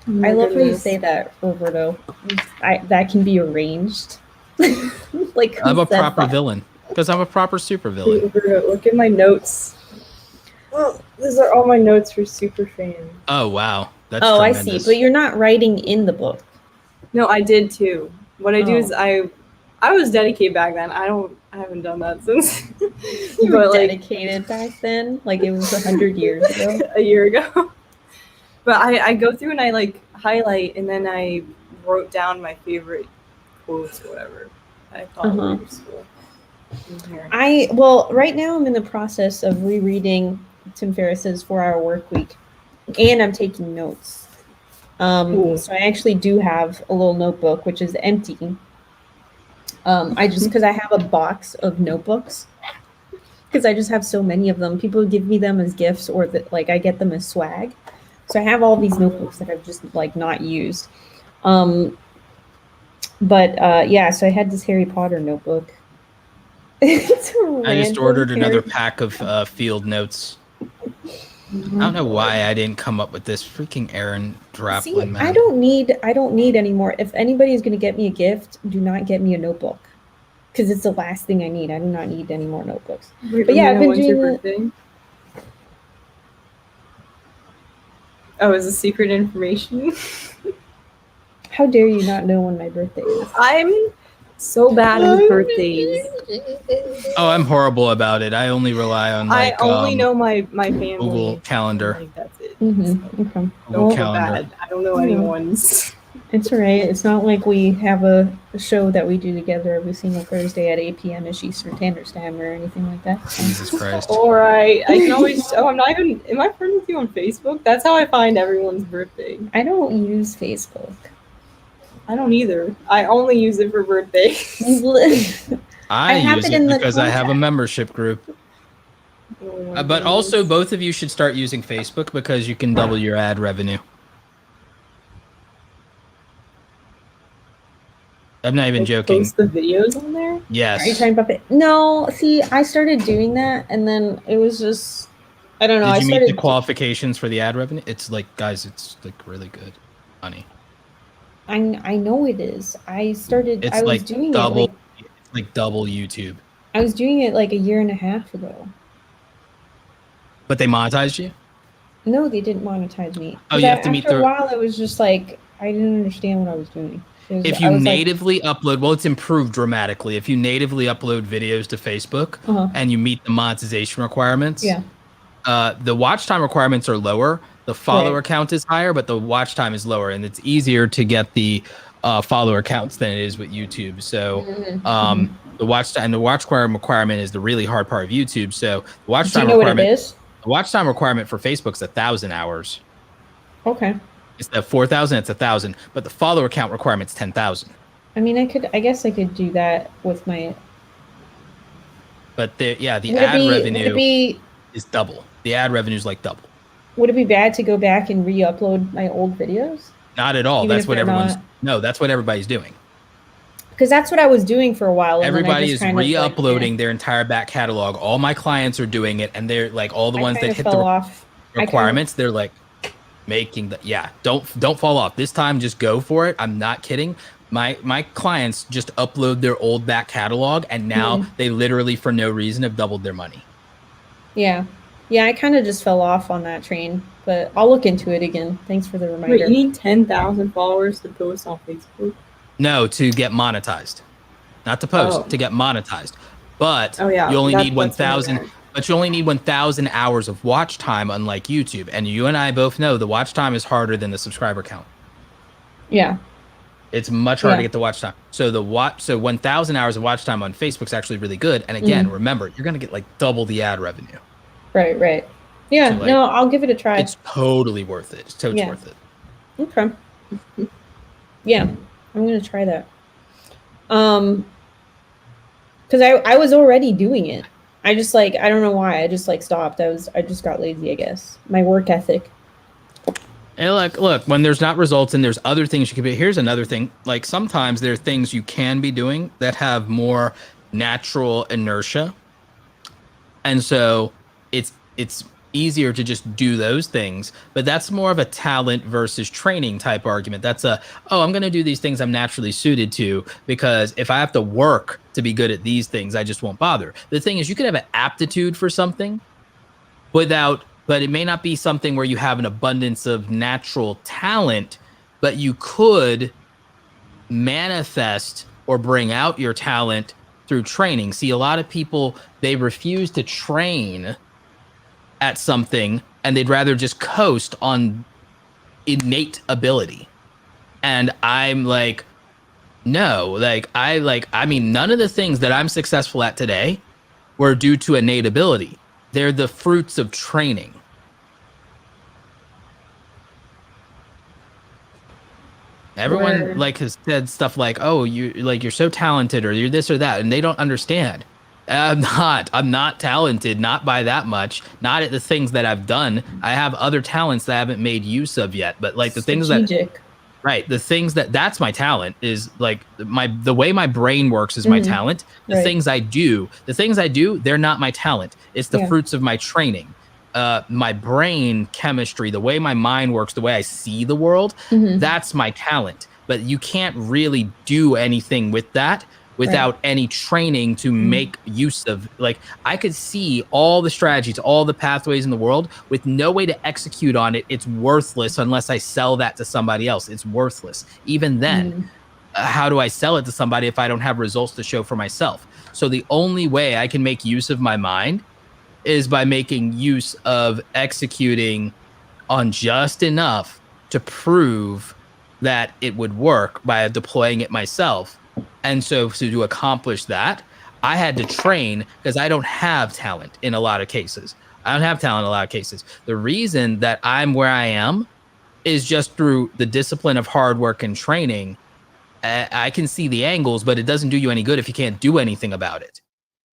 B: Oh I love how you say that, Roberto. That can be arranged. Like
A: I'm a proper villain because I'm a proper super villain.
C: Look at my notes. Oh, these are all my notes for Superfan.
A: Oh wow, that's
B: tremendous. I see. But you're not writing in the book.
C: No, I did too. What I do is I was dedicated back then. I haven't done that since.
B: You were dedicated back then, like it was 100 years ago.
C: A year ago. But I go through and I like highlight and then I wrote down my favorite quotes or whatever. I thought were useful.
B: Right now I'm in the process of rereading Tim Ferriss's 4-Hour Work Week, and I'm taking notes.
C: Cool.
B: So I actually do have a little notebook, which is empty. Because I have a box of notebooks, because I just have so many of them. People give me them as gifts, or I get them as swag. So I have all these notebooks that I've just not used. So I had this Harry Potter notebook.
A: I just ordered another pack of field notes. I don't know why I didn't come up with this. Freaking Aaron Draplin, man.
B: I don't need anymore. If anybody is going to get me a gift, do not get me a notebook, because it's the last thing I need. I do not need any more notebooks. But yeah, I've been doing
C: your birthday? Oh, is it secret information?
B: How dare you not know when my birthday is?
C: I'm so bad with birthdays.
A: Oh, I'm horrible about it. I only rely on
C: I only know my family.
A: Google Calendar.
C: That's it.
B: Okay.
A: Google Calendar.
C: Bad. I don't know anyone's.
B: It's all right. It's not like we have a show that we do together every single Thursday at 8 p.m. Eastern Standard Time or anything like that.
A: Jesus Christ.
C: All right. I can always. I'm not even. Am I friends with you on Facebook? That's how I find everyone's birthday.
B: I don't use Facebook.
C: I don't either. I only use it for birthdays.
A: I use it because I have a membership group. But also, both of you should start using Facebook because you can double your ad revenue. I'm not even joking.
C: Post the videos on there?
A: Yes.
B: Are you talking about it? No, see, I started doing that, and then it was just, I don't know.
A: Did you meet the qualifications for the ad revenue? It's guys, it's really good, honey.
B: I know it is. I started.
A: It's
B: I was doing
A: double.
B: it.
A: It's like double YouTube.
B: I was doing it like a year and a half ago.
A: But they monetized you?
B: No, they didn't monetize me.
A: Oh, you have to meet
B: after a while, it was just like I didn't understand what I was doing.
A: If you natively upload, well, it's improved dramatically. If you natively upload videos to Facebook and you meet the monetization requirements, the watch time requirements are lower. The follower count is higher, but the watch time is lower, and it's easier to get the follower counts than it is with YouTube. So the watch time and the watch time requirement is the really hard part of YouTube. So the watch time requirement.
B: What it is?
A: The watch time requirement for Facebook's 1,000 hours.
B: Okay.
A: Instead of 4,000, it's 1,000, but the follower count requirement's 10,000.
B: I mean, I guess I could do that with my.
A: But the ad revenue is double. The ad revenue is like double.
B: Would it be bad to go back and re-upload my old videos?
A: Not at all. That's what that's what everybody's doing.
B: Because that's what I was doing for a while.
A: Everybody is re-uploading their entire back catalog. All my clients are doing it, and they're like all the ones that hit the requirements. They're like making the Don't fall off this time. Just go for it. I'm not kidding. My clients just upload their old back catalog, and now they literally for no reason have doubled their money.
B: Yeah. I kind of just fell off on that train, but I'll look into it again. Thanks for the reminder.
C: Wait, you need 10,000 followers to post on Facebook?
A: No, to get monetized. Not to post, to get monetized. But you only need 1,000. But you only need 1,000 hours of watch time, unlike YouTube. And you and I both know the watch time is harder than the subscriber count.
B: Yeah.
A: It's much harder to get the watch time. So 1,000 hours of watch time on Facebook's actually really good. And again, remember, you're gonna get like double the ad revenue.
B: Right. Yeah, so I'll give it a try.
A: It's totally worth it. It's totally worth it.
B: Okay. Yeah, I'm gonna try that. Because I was already doing it. I just I don't know why. I just stopped. I just got lazy, I guess. My work ethic.
A: And look, when there's not results and there's other things you can be. Here's another thing. Like sometimes there are things you can be doing that have more natural inertia, and so it's easier to just do those things. But that's more of a talent versus training type argument. That's I'm going to do these things I'm naturally suited to, because if I have to work to be good at these things, I just won't bother. The thing is, you could have an aptitude for something but it may not be something where you have an abundance of natural talent, but you could manifest or bring out your talent through training. See, a lot of people, they refuse to train at something and they'd rather just coast on innate ability. And I'm like, no, I mean, none of the things that I'm successful at today were due to innate ability. They're the fruits of training. Everyone like has said stuff like, "Oh, you're so talented," or "You're this or that," and they don't understand. I'm not talented, not by that much, not at the things that I've done. I have other talents that I haven't made use of yet, but like the things that, right, the things that's my talent is like the way my brain works is my talent. The things I do, they're not my talent. It's the fruits of my training. My brain chemistry, the way my mind works, the way I see the world, that's my talent. But you can't really do anything with that without any training to make use of. Like, I could see all the strategies, all the pathways in the world with no way to execute on it. It's worthless unless I sell that to somebody else. It's worthless. Even then, how do I sell it to somebody if I don't have results to show for myself? So the only way I can make use of my mind is by making use of executing on just enough to prove that it would work by deploying it myself. And so to accomplish that, I had to train because I don't have talent in a lot of cases. The reason that I'm where I am is just through the discipline of hard work and training. I can see the angles, but it doesn't do you any good if you can't do anything about it.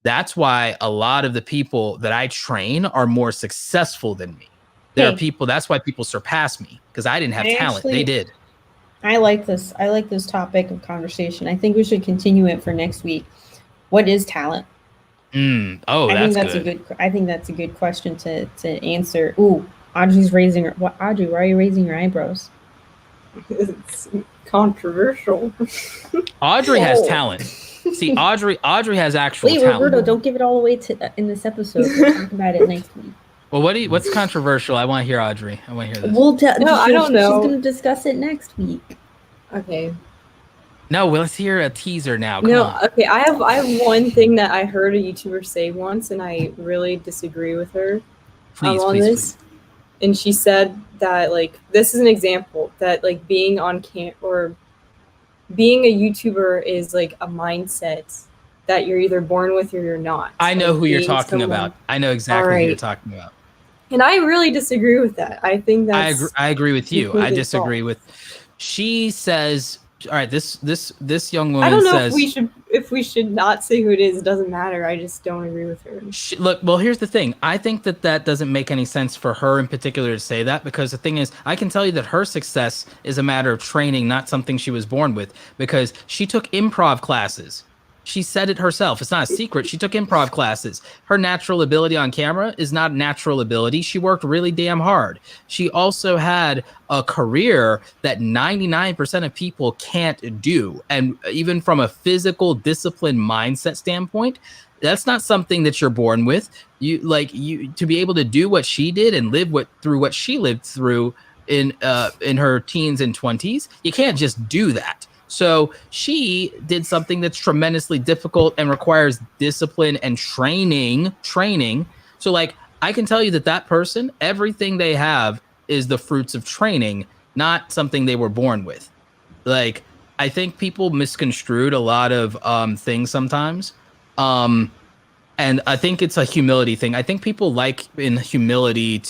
A: That's why a lot of the people that I train are more successful than me. There are people, that's why people surpass me, because I didn't have talent. They did.
B: I like this topic of conversation. I think we should continue it for next week. What is talent?
A: I
B: think that's a good question to answer. Ooh, Audrey's raising her. What, Audrey? Why are you raising your eyebrows?
C: It's controversial.
A: Audrey has talent. See, Audrey has actual talent.
B: Roberto, don't give it all away in this episode. We'll talk about it next week.
A: Well, what's controversial? I want to hear Audrey. I want to hear this.
B: I don't know. She's going to discuss it next week.
C: Okay.
A: No, let's hear a teaser now.
C: Come on. Okay. I have one thing that I heard a YouTuber say once, and I really disagree with her on this. And she said that, like, this is an example that, like, being on or being a YouTuber is like a mindset that you're either born with or you're not.
A: I know who you're talking about. I know exactly who you're talking about.
C: And I really disagree with that. I think that's
A: I agree with you. I disagree with. She says, all right, this young woman says.
C: I don't know if we should not say who it is. It doesn't matter. I just don't agree with her.
A: Look, well, here's the thing. I think that doesn't make any sense for her in particular to say that, because the thing is, I can tell you that her success is a matter of training, not something she was born with, because she took improv classes. She said it herself. It's not a secret. She took improv classes. Her natural ability on camera is not natural ability. She worked really damn hard. She also had a career that 99% of people can't do. And even from a physical discipline mindset standpoint, that's not something that you're born with. You to be able to do what she did and live through what she lived through in her teens and 20s, you can't just do that. So she did something that's tremendously difficult and requires discipline and training. So, like, I can tell you that person, everything they have is the fruits of training, not something they were born with. Like, I think people misconstrued a lot of things sometimes. And I think it's a humility thing. I think people in humility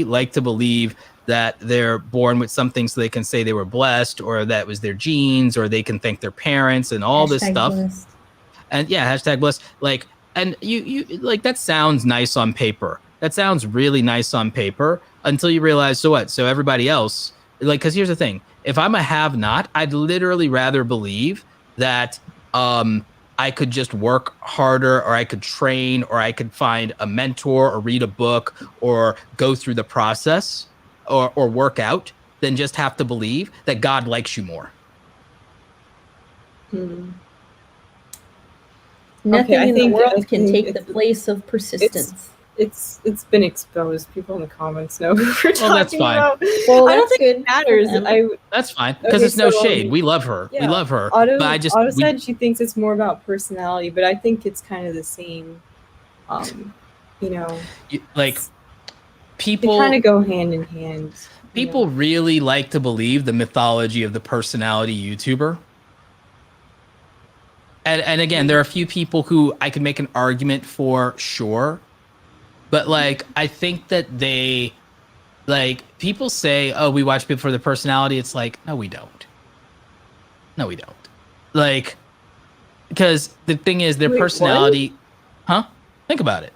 A: like to believe that they're born with something so they can say they were blessed, or that was their genes, or they can thank their parents and all this stuff. Blessed. And yeah, #blessed. Like, and you like, that sounds nice on paper. That sounds really nice on paper until you realize, so what? So everybody else, like, because here's the thing. If I'm a have-not, I'd literally rather believe that I could just work harder, or I could train, or I could find a mentor, or read a book, or go through the process, or work out, than just have to believe that God likes you more.
B: Nothing in the world can take the place of persistence.
C: It's been exposed. People in the comments know who we're talking
A: that's fine.
C: about.
B: Well,
C: I don't think it matters.
A: That's fine, because it's no shade. We love her. Yeah. We love her.
C: Auto said she thinks it's more about personality, but I think it's kind of the same.
A: People
C: kind of go hand in hand.
A: people really like to believe the mythology of the personality YouTuber. And again, there are a few people who I can make an argument for, sure. But like, I think that they, like, people say, oh, we watch people for their personality. It's like, no, we don't. No, we don't. Like, because the thing is, their personality, huh? Think about it.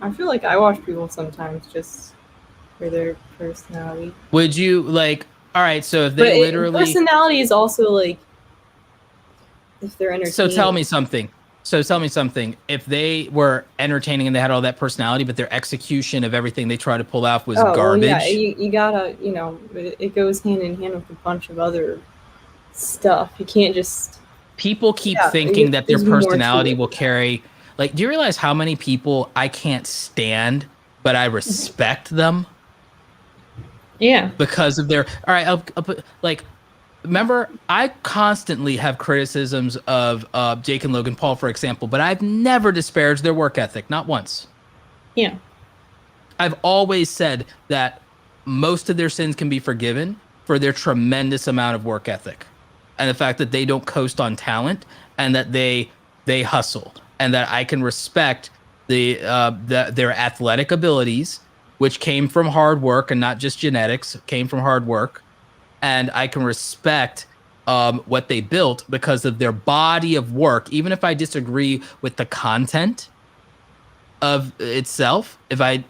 C: I feel like I watch people sometimes just for their personality.
A: Would you like? All right, so if they literally
C: personality is also like if they're entertaining.
A: So tell me something. If they were entertaining and they had all that personality, but their execution of everything they try to pull off was garbage.
C: Well, yeah, you gotta, it goes hand in hand with a bunch of other stuff. You can't just.
A: People keep thinking that their personality will carry. Like, do you realize how many people I can't stand, but I respect them?
B: Yeah.
A: Because of their. All right, I'll put like. Remember, I constantly have criticisms of Jake and Logan Paul, for example, but I've never disparaged their work ethic, not once.
B: Yeah.
A: I've always said that most of their sins can be forgiven for their tremendous amount of work ethic, and the fact that they don't coast on talent, and that they hustle, and that I can respect their athletic abilities, which came from hard work and not just genetics, came from hard work. And I can respect what they built because of their body of work, even if I disagree with the content of itself. If I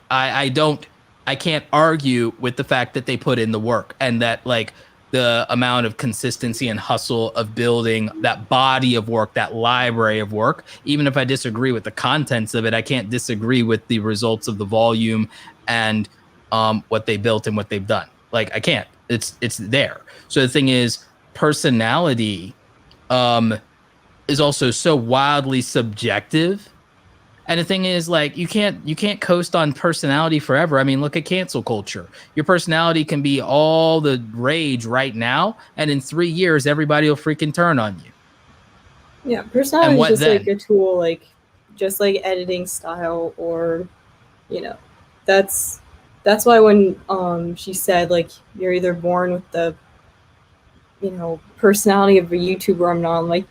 A: can't argue with the fact that they put in the work and that like the amount of consistency and hustle of building that body of work, that library of work. Even if I disagree with the contents of it, I can't disagree with the results of the volume and what they built and what they've done. Like, I can't. It's there. So the thing is, personality is also so wildly subjective. And the thing is, like, you can't coast on personality forever. I mean, look at cancel culture. Your personality can be all the rage right now, and in 3 years, everybody will freaking turn on you.
C: Yeah, personality is just like a tool, like just like editing style, or that's why when she said like you're either born with the personality of a YouTuber, I'm not, like,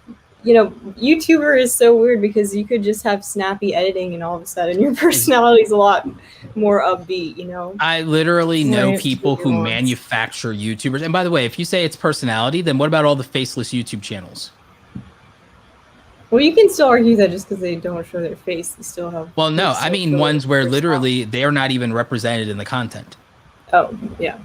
C: YouTuber is so weird because you could just have snappy editing and all of a sudden your personality is a lot more upbeat,
A: I literally know people who manufacture YouTubers. And by the way, if you say it's personality, then what about all the faceless YouTube channels?
C: Well, you can still argue that just because they don't show their face, they still have.
A: Well, no, I mean ones where literally they're not even represented in the content.
C: Oh, yeah.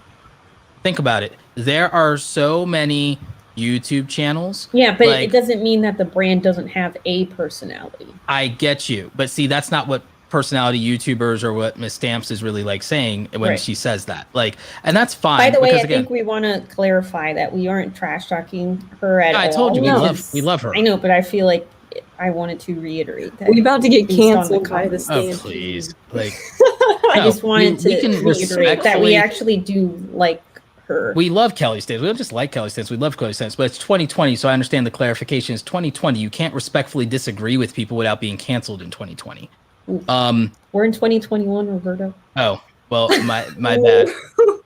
A: Think about it. There are so many YouTube channels.
B: Yeah, but it doesn't mean that the brand doesn't have a personality.
A: I get you. But see, that's not what personality YouTubers or what Miss Stamps is really like saying when she says that. Like, and that's fine.
B: By the way, I think we want to clarify that we aren't trash talking her at all.
A: I told you we love her.
B: I know, but I feel like I wanted to reiterate that.
C: We're about to get canceled by the Stamps.
A: Oh, please. Like,
B: I just wanted to reiterate that we actually do like her.
A: We love Kelly Stamps. We don't just like Kelly Stamps. We love Kelly Stamps. But it's 2020, so I understand the clarification is 2020. You can't respectfully disagree with people without being canceled in 2020.
B: We're in 2021, Roberto.
A: Oh, well, my bad.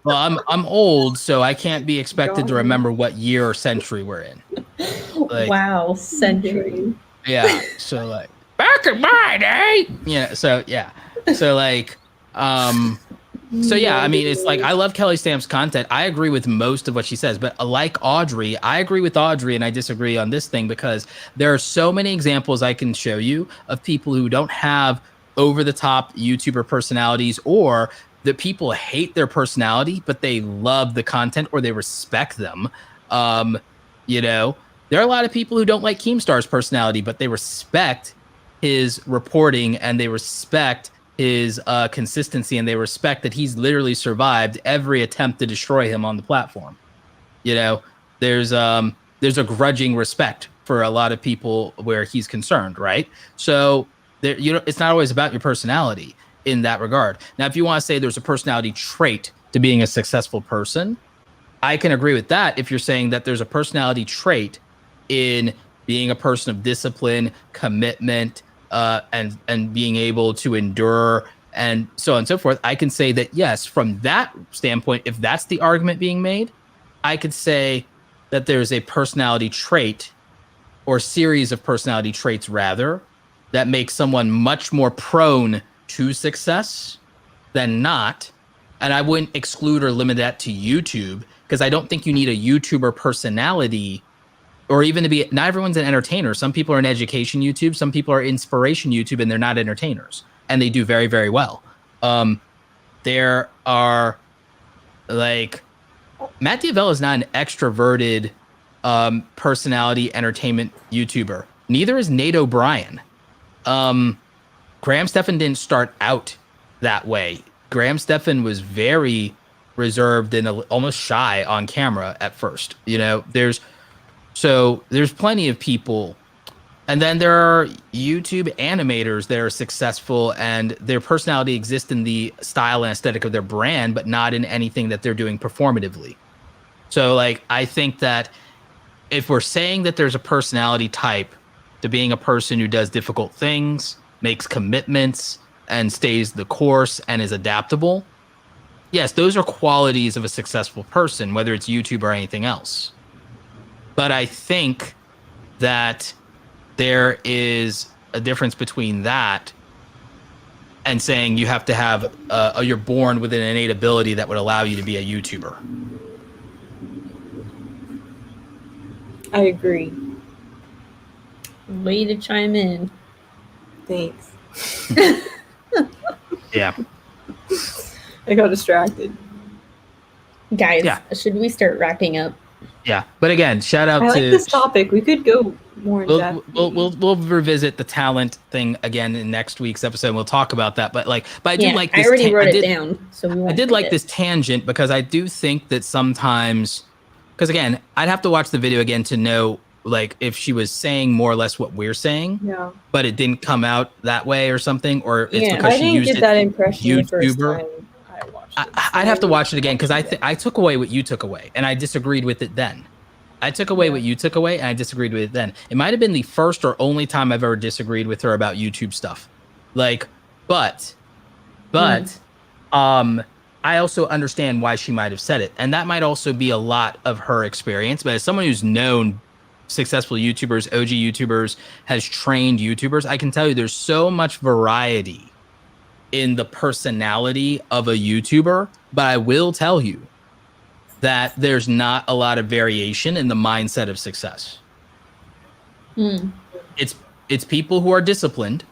A: Well, I'm old, so I can't be expected to remember what year or century we're in. Like,
B: wow, century.
A: Yeah. So like back in my day. Yeah. So yeah. So like so yeah, I mean, it's like I love Kelly Stamps' content. I agree with most of what she says, but like Audrey, I agree with Audrey and I disagree on this thing because there are so many examples I can show you of people who don't have over-the-top YouTuber personalities, or that people hate their personality, but they love the content or they respect them. There are a lot of people who don't like Keemstar's personality, but they respect his reporting and they respect his consistency and they respect that he's literally survived every attempt to destroy him on the platform. There's a grudging respect for a lot of people where he's concerned, right? So it's not always about your personality in that regard. Now, if you want to say there's a personality trait to being a successful person, I can agree with that. If you're saying that there's a personality trait in being a person of discipline, commitment, and being able to endure and so on and so forth, I can say that, yes, from that standpoint, if that's the argument being made, I could say that there's a personality trait or series of personality traits, rather, that make someone much more prone to success than not. And I wouldn't exclude or limit that to YouTube, because I don't think you need a YouTuber personality or even to be, not everyone's an entertainer. Some people are in education YouTube. Some people are inspiration YouTube, and they're not entertainers, and they do very, very well. There are, like, Matt Diavella is not an extroverted personality entertainment YouTuber. Neither is Nate O'Brien. Graham Stephan didn't start out that way. Graham Stephan was very reserved and almost shy on camera at first. You know, there's plenty of people. And then there are YouTube animators that are successful and their personality exists in the style and aesthetic of their brand, but not in anything that they're doing performatively. So, like, I think that if we're saying that there's a personality type to being a person who does difficult things, makes commitments, and stays the course and is adaptable, yes, those are qualities of a successful person, whether it's YouTube or anything else. But I think that there is a difference between that and saying you have to have, you're born with an innate ability that would allow you to be a YouTuber.
C: I agree.
B: Way to chime in.
C: Thanks.
A: Yeah.
C: I got distracted.
B: Guys,
A: Yeah.
B: should we start wrapping up?
A: Yeah. But again, shout out
C: I like
A: to
C: this topic. We could go more in depth.
A: we'll revisit the talent thing again in next week's episode. We'll talk about that. But I do like this.
B: I already wrote it down, so we won't
A: I did like
B: forget.
A: this tangent because I do think that sometimes, because again, I'd have to watch the video again to know, like, if she was saying more or less what we're saying,
C: Yeah.
A: but it didn't come out that way or something, or it's
B: Yeah,
A: because
C: I
A: she
C: didn't
A: used
C: get
A: it.
C: that impression the first
A: YouTuber.
C: time I watched it.
A: I'd have to watch it again because I took away what you took away, and I disagreed with it then. I took away what you took away, and I disagreed with it then. It might have been the first or only time I've ever disagreed with her about YouTube stuff. Like, but I also understand why she might have said it, and that might also be a lot of her experience. But as someone who's known successful YouTubers, OG YouTubers, has trained YouTubers, I can tell you there's so much variety in the personality of a YouTuber. But I will tell you that there's not a lot of variation in the mindset of success. It's people who are disciplined.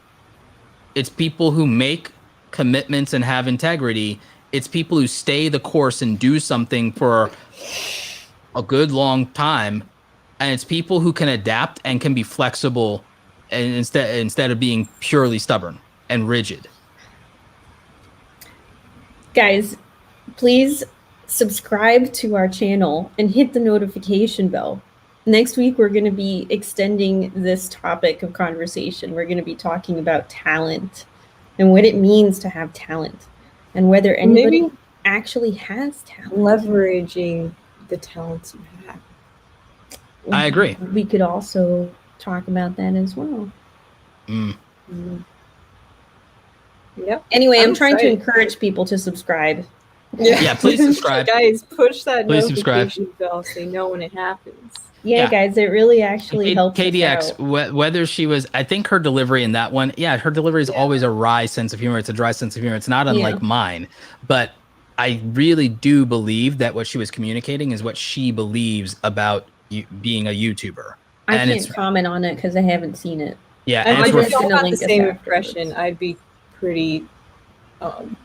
A: It's people who make commitments and have integrity. It's people who stay the course and do something for a good long time. And it's people who can adapt and can be flexible, and instead of being purely stubborn and rigid.
B: Guys, please subscribe to our channel and hit the notification bell. Next week, we're going to be extending this topic of conversation. We're going to be talking about talent and what it means to have talent and whether anybody actually has talent.
C: Leveraging the talents you have.
A: I agree.
B: We could also talk about that as well.
C: Yep.
B: Anyway, I'm
C: I'm
B: trying to
C: excited.
B: encourage people to subscribe.
A: Yeah, please subscribe.
C: Guys, push that
A: Please subscribe.
C: notification bell so you know when it happens.
B: Yeah,
A: Yeah.
B: guys, it really actually helps us
A: KDX,
B: out.
A: whether she was, I think her delivery in that one, her delivery is always a wry sense of humor. It's a dry sense of humor. It's not unlike mine. But I really do believe that what she was communicating is what she believes about being a YouTuber.
B: I
A: and
B: can't comment on it because I haven't seen it.
A: Yeah,
C: And
A: and
C: if
A: it's
C: we all
B: gonna
C: got the
B: link us
C: same
B: afterwards.
C: impression, I'd be pretty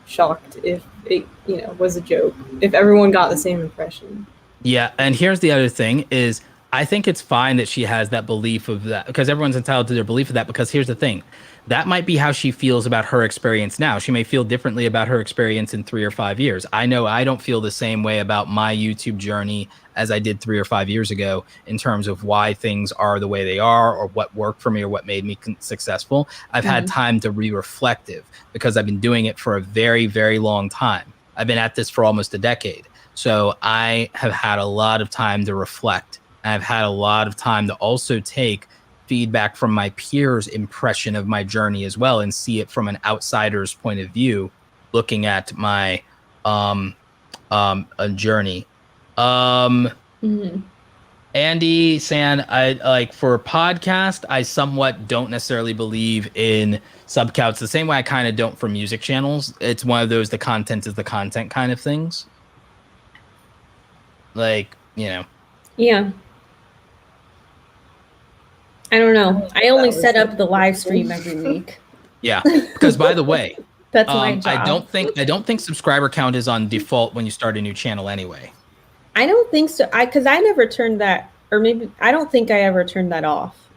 C: shocked if it, was a joke. If everyone got the same impression.
A: Yeah, and here's the other thing is I think it's fine that she has that belief of that, because everyone's entitled to their belief of that, because here's the thing. That might be how she feels about her experience now. She may feel differently about her experience in 3 or 5 years. I know I don't feel the same way about my YouTube journey as I did 3 or 5 years ago in terms of why things are the way they are or what worked for me or what made me successful. I've had time to be reflective because I've been doing it for a very, very long time. I've been at this for almost a decade. So I have had a lot of time to reflect. I've had a lot of time to also take feedback from my peers' impression of my journey as well, and see it from an outsider's point of view, looking at my a journey. Andy, San, I like for podcast, I somewhat don't necessarily believe in subcounts the same way I kind of don't for music channels. It's one of those the content is the content kind of things. Like, you know.
B: Yeah. I don't know. I only set up the live stream every week.
A: Yeah, because by the way,
B: that's my job.
A: I don't think subscriber count is on default when you start a new channel anyway.
B: I don't think so. Because I never turned that, or maybe I don't think I ever turned that off.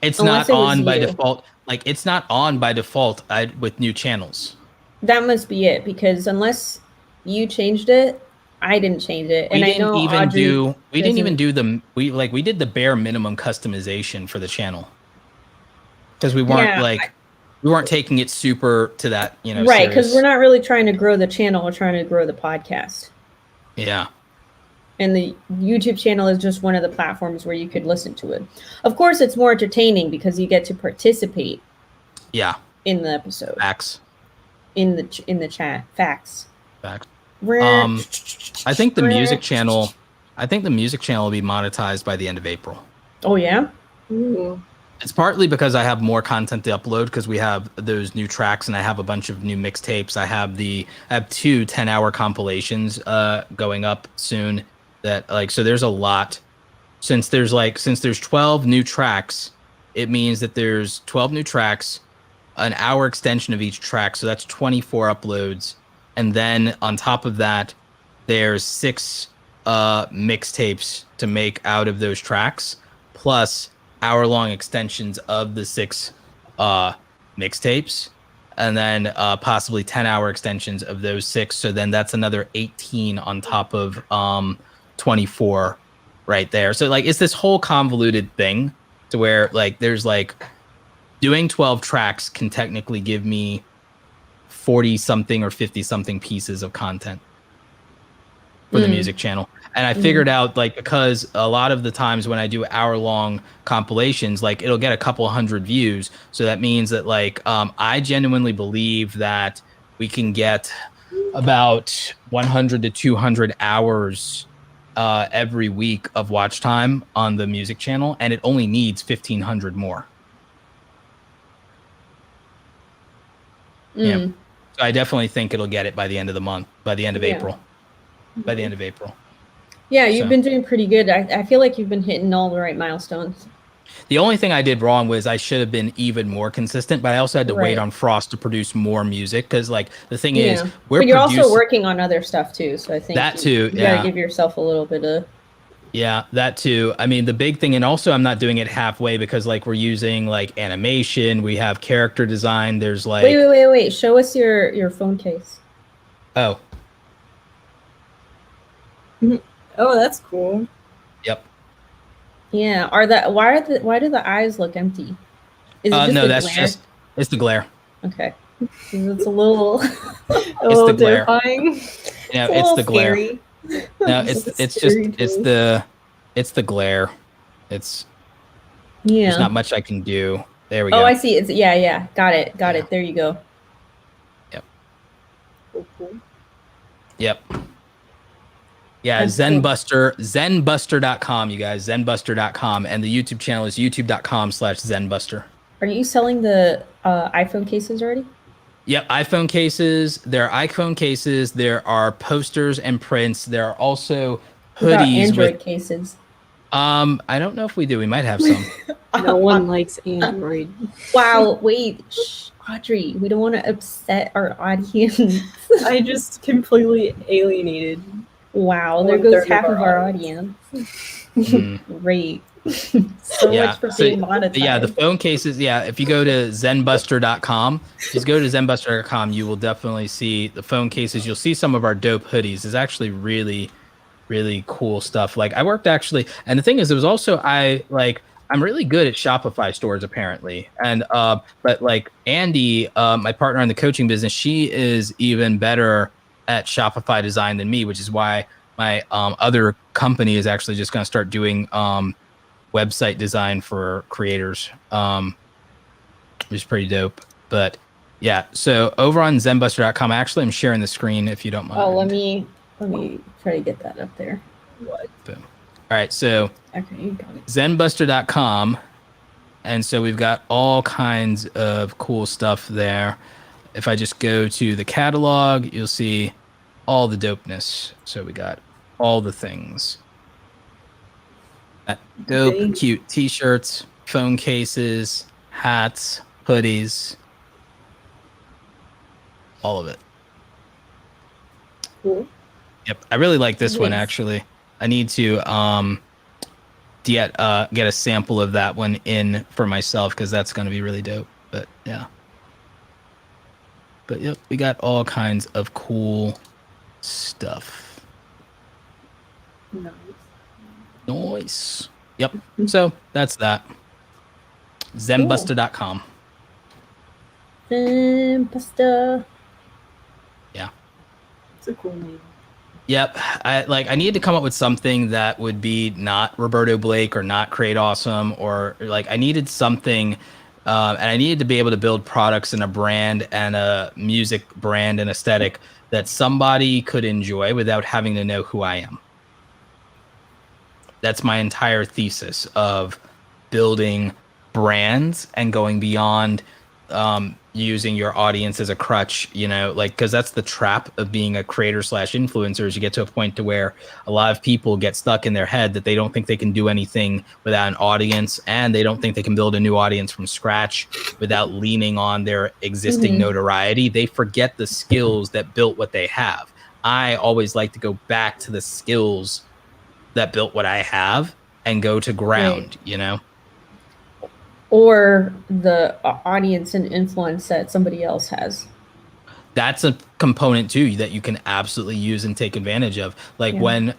A: It's not on by default. Like it's not on by default with new channels.
B: That must be it, because unless you changed it, I didn't change it. And I know we didn't even do we did the bare minimum customization for the channel. Because we weren't we weren't taking it super to that, you know, right, because we're not really trying to grow the channel, we're trying to grow the podcast.
A: Yeah.
B: And the YouTube channel is just one of the platforms where you could listen to it. Of course, it's more entertaining because you get to participate.
A: Yeah.
B: In the episode.
A: Facts.
B: In the chat. Facts.
A: Facts. I think the music channel will be monetized by the end of April.
B: Oh yeah?
C: Ooh.
A: It's partly because I have more content to upload because we have those new tracks and I have a bunch of new mixtapes. I have 2 10-hour compilations going up soon that so there's a lot. Since there's 12 new tracks, it means that there's 12 new tracks, an hour extension of each track, so that's 24 uploads. And then on top of that, there's 6 mixtapes to make out of those tracks, plus hour-long extensions of the 6 mixtapes, and then possibly 10-hour extensions of those 6. So then that's another 18 on top of 24 right there. So it's this whole convoluted thing to where there's doing 12 tracks can technically give me 40 something or 50 something pieces of content for the music channel. And I figured out because a lot of the times when I do hour-long compilations, it'll get a couple hundred views. So that means that I genuinely believe that we can get about 100 to 200 hours every week of watch time on the music channel, and it only needs 1,500 more. Yeah. So I definitely think it'll get it by the end of the month, by the end of April. By the end of April.
B: Yeah, you've been doing pretty good. I feel like you've been hitting all the right milestones.
A: The only thing I did wrong was I should have been even more consistent, but I also had to wait on Frost to produce more music because, the thing is,
B: but you're also working on other stuff too. So I think
A: that too.
B: You gotta give yourself a little bit of.
A: Yeah, that too. I mean, the big thing, and also I'm not doing it halfway because we're using animation. We have character design. There's
B: wait. Show us your phone case.
A: Oh.
C: Oh, that's cool.
A: Yep.
B: Yeah. Why do the eyes look empty? Is it
A: no, that's glare? It's the glare.
B: Okay. It's a little
C: terrifying.
A: Yeah, it's the glare. Scary. No, it's the glare. There's not much I can do. There we go.
B: Oh, I see. It's Got it. There you go.
A: Yep.
C: Cool.
A: Yep. Yeah, that's Zenbuster, Zenbuster.com, you guys, Zenbuster.com, and the YouTube channel is youtube.com/Zenbuster.
B: Are you selling the iPhone cases already?
A: Yep, iPhone cases. There are iPhone cases. There are posters and prints. There are also hoodies
B: Android cases.
A: I don't know if we do. We might have some.
C: No one likes Android.
B: Wow, wait. Shh, Audrey, we don't want to upset our audience.
C: I just completely alienated.
B: Wow, there goes half of our audience. Great. Much for being monetized.
A: Yeah, the phone cases. Yeah, if you go to zenbuster.com, just go to zenbuster.com, you will definitely see the phone cases. You'll see some of our dope hoodies. It's actually really, really cool stuff. I worked actually, and the thing is, it was also I'm really good at Shopify stores apparently, and but Andy, my partner in the coaching business, she is even better at Shopify design than me, which is why my other company is actually just going to start doing website design for creators, which is pretty dope. But yeah, so over on zenbuster.com, actually I'm sharing the screen if you don't mind.
B: Oh, let me try to get that up there.
A: What? Boom. All right, so
B: okay, you got it.
A: zenbuster.com, and so we've got all kinds of cool stuff there. If I just go to the catalog, you'll see all the dopeness. So we got all the things. Dope, cute t-shirts, phone cases, hats, hoodies, all of it.
B: Cool.
A: Yep, I really like this one actually. I need to get a sample of that one in for myself because that's going to be really dope. But yeah. But yep, we got all kinds of cool stuff. Nice. Yep. So that's that. Zenbuster.com.
B: Zenbuster.
A: Yeah.
C: It's a cool name.
A: Yep. I needed to come up with something that would be not Roberto Blake or not Create Awesome, or like I needed something and I needed to be able to build products and a brand and a music brand and aesthetic that somebody could enjoy without having to know who I am. That's my entire thesis of building brands and going beyond using your audience as a crutch, you know, like, because that's the trap of being a creator / influencer, is you get to a point to where a lot of people get stuck in their head that they don't think they can do anything without an audience, and they don't think they can build a new audience from scratch without leaning on their existing notoriety. They forget the skills that built what they have. I always like to go back to the skills that built what I have and go to ground, you know?
B: Or the audience and influence that somebody else has.
A: That's a component too that you can absolutely use and take advantage of. Like when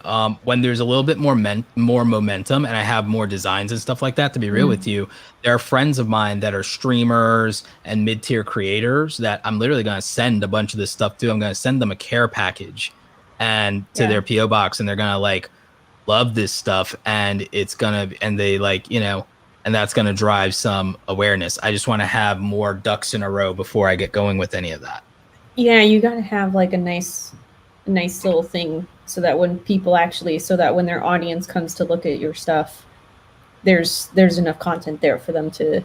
A: there's a little bit more momentum and I have more designs and stuff like that, to be real with you, there are friends of mine that are streamers and mid-tier creators that I'm literally going to send a bunch of this stuff to. I'm going to send them a care package and to their PO box, and they're going to like love this stuff, and it's going to, and they like, you know, and that's going to drive some awareness. I just want to have more ducks in a row before I get going with any of that.
B: Yeah, you got to have like a nice little thing so that when people actually, so that when their audience comes to look at your stuff, there's enough content there for them to.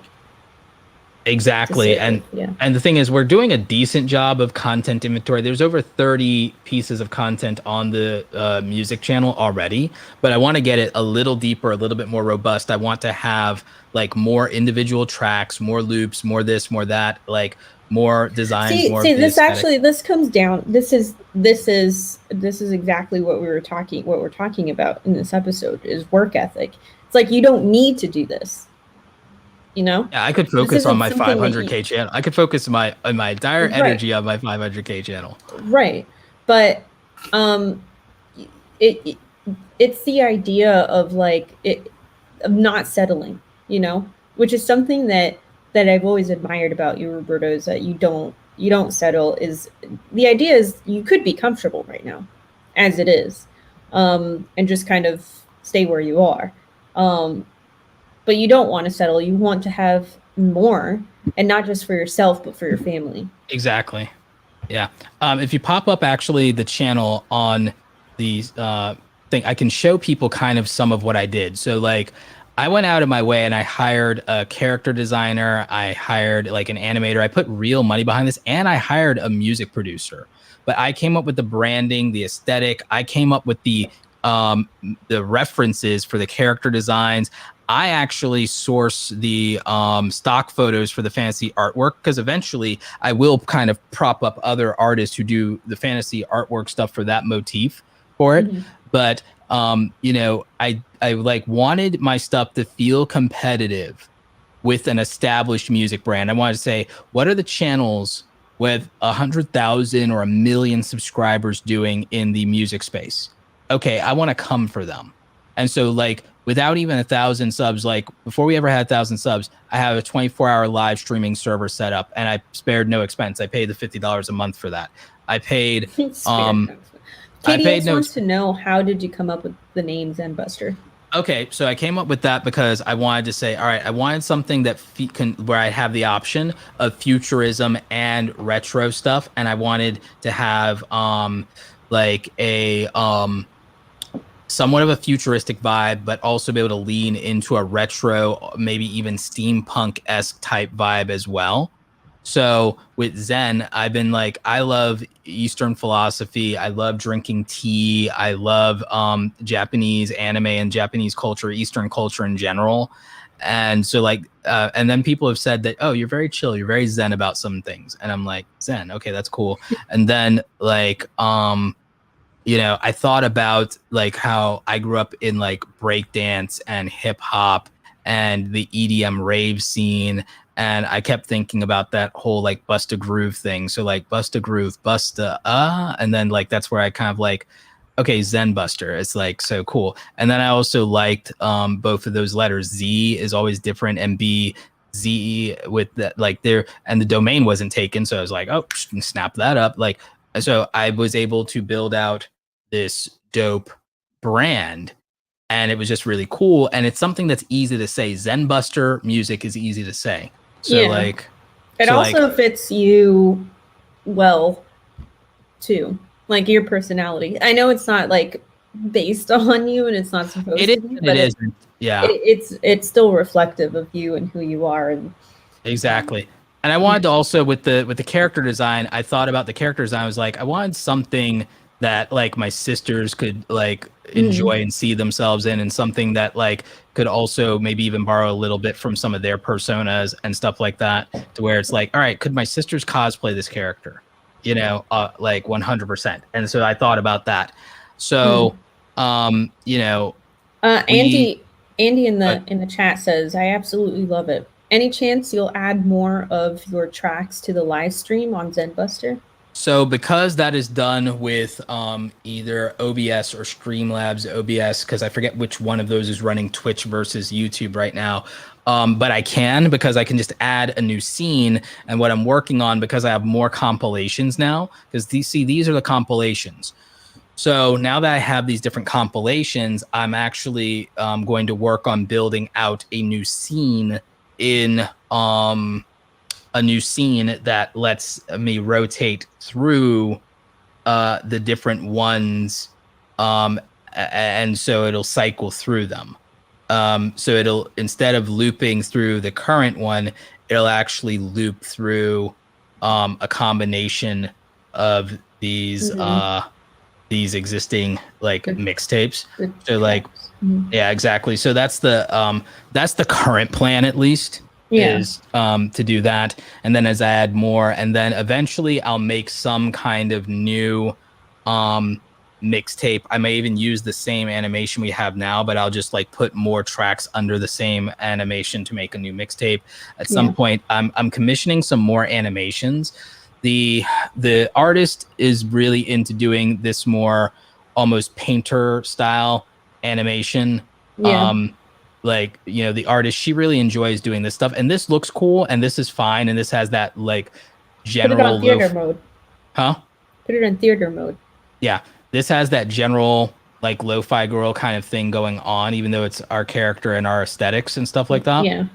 A: Exactly. And the thing is, we're doing a decent job of content inventory. There's over 30 pieces of content on the music channel already, but I want to get it a little deeper, a little bit more robust. I want to have like more individual tracks, more loops, more this, more that, like more designs.
B: This comes down. This is exactly what we're talking about in this episode is work ethic. It's like, you don't need to do this. You know?
A: Yeah, I could focus on my 500K channel. I could focus my entire energy on my 500K channel.
B: Right. But it's the idea of like of not settling, you know, which is something that I've always admired about you, Roberto, is that you don't settle. Is the idea is you could be comfortable right now as it is, and just kind of stay where you are. But you don't want to settle. You want to have more, and not just for yourself, but for your family.
A: Exactly. Yeah. If you pop up actually the channel on the thing, I can show people kind of some of what I did. So like, I went out of my way and I hired a character designer. I hired like an animator. I put real money behind this, and I hired a music producer. But I came up with the branding, the aesthetic. I came up with the references for the character designs. I actually source the stock photos for the fantasy artwork, because eventually I will kind of prop up other artists who do the fantasy artwork stuff for that motif for it. But you know, I like wanted my stuff to feel competitive with an established music brand. I wanted to say, what are the channels with 100,000 or 1 million subscribers doing in the music space? Okay, I want to come for them. And so like, without even 1,000 subs, like before we ever had 1,000 subs, I have a 24-hour live streaming server set up, and I spared no expense. I paid the $50 a month for that. I paid.
B: Katie wants to know, how did you come up with the name Zenbuster?
A: Okay, so I came up with that because I wanted to say, all right, I wanted something that where I have the option of futurism and retro stuff, and I wanted to have like a somewhat of a futuristic vibe, but also be able to lean into a retro, maybe even steampunk-esque type vibe as well. So with Zen, I've been like, I love Eastern philosophy. I love drinking tea. I love Japanese anime and Japanese culture, Eastern culture in general. And so like, and then people have said that, oh, you're very chill. You're very Zen about some things. And I'm like, Zen. Okay, that's cool. And then like, you know, I thought about like how I grew up in like breakdance and hip hop and the EDM rave scene. And I kept thinking about that whole like Busta Groove thing. So like Busta Groove, Busta, and then like that's where I kind of like, okay, Zen Buster. It's like so cool. And then I also liked both of those letters. Z is always different, and B, Z with that like there, and the domain wasn't taken. So I was like, oh, snap that up. Like, so I was able to build out this dope brand, and it was just really cool. And it's something that's easy to say. Zen Buster music is easy to say. So
B: Yeah.
A: like,
B: It
A: so
B: also
A: like,
B: fits you well too, like your personality. I know it's not like based on you, and it's not supposed
A: it
B: to
A: is.
B: be,
A: It
B: but
A: isn't. Yeah.
B: it's still reflective of you and who you are. And
A: Exactly. And I wanted to also with the character design, I thought about the character design. I was like, I wanted something that like my sisters could like enjoy and see themselves in, and something that like could also maybe even borrow a little bit from some of their personas and stuff like that, to where it's like, all right, could my sisters cosplay this character? You know, like 100%. And so I thought about that. So, you know,
B: Andy in the chat says, I absolutely love it. Any chance you'll add more of your tracks to the live stream on Zenbuster?
A: So because that is done with either OBS or Streamlabs OBS, because I forget which one of those is running Twitch versus YouTube right now. But I can, because I can just add a new scene. And what I'm working on, because I have more compilations now, because these are the compilations. So now that I have these different compilations, I'm actually going to work on building out a new scene in a new scene that lets me rotate through the different ones, and so it'll cycle through them. So it'll, instead of looping through the current one, it'll actually loop through a combination of these existing like mixtapes. So like, yeah, exactly. So that's the current plan, at least. Is to do that, and then as I add more, and then eventually I'll make some kind of new mixtape. I may even use the same animation we have now, but I'll just like put more tracks under the same animation to make a new mixtape. At some point, I'm commissioning some more animations. The artist is really into doing this more almost painter style animation. Like, you know, the artist, she really enjoys doing this stuff, and this looks cool, and this is fine, and this has that like general
B: put it on theater mode.
A: Put
B: it on theater mode.
A: Yeah, this has that general like lo-fi girl kind of thing going on, even though it's our character and our aesthetics and stuff like that.
B: Yeah.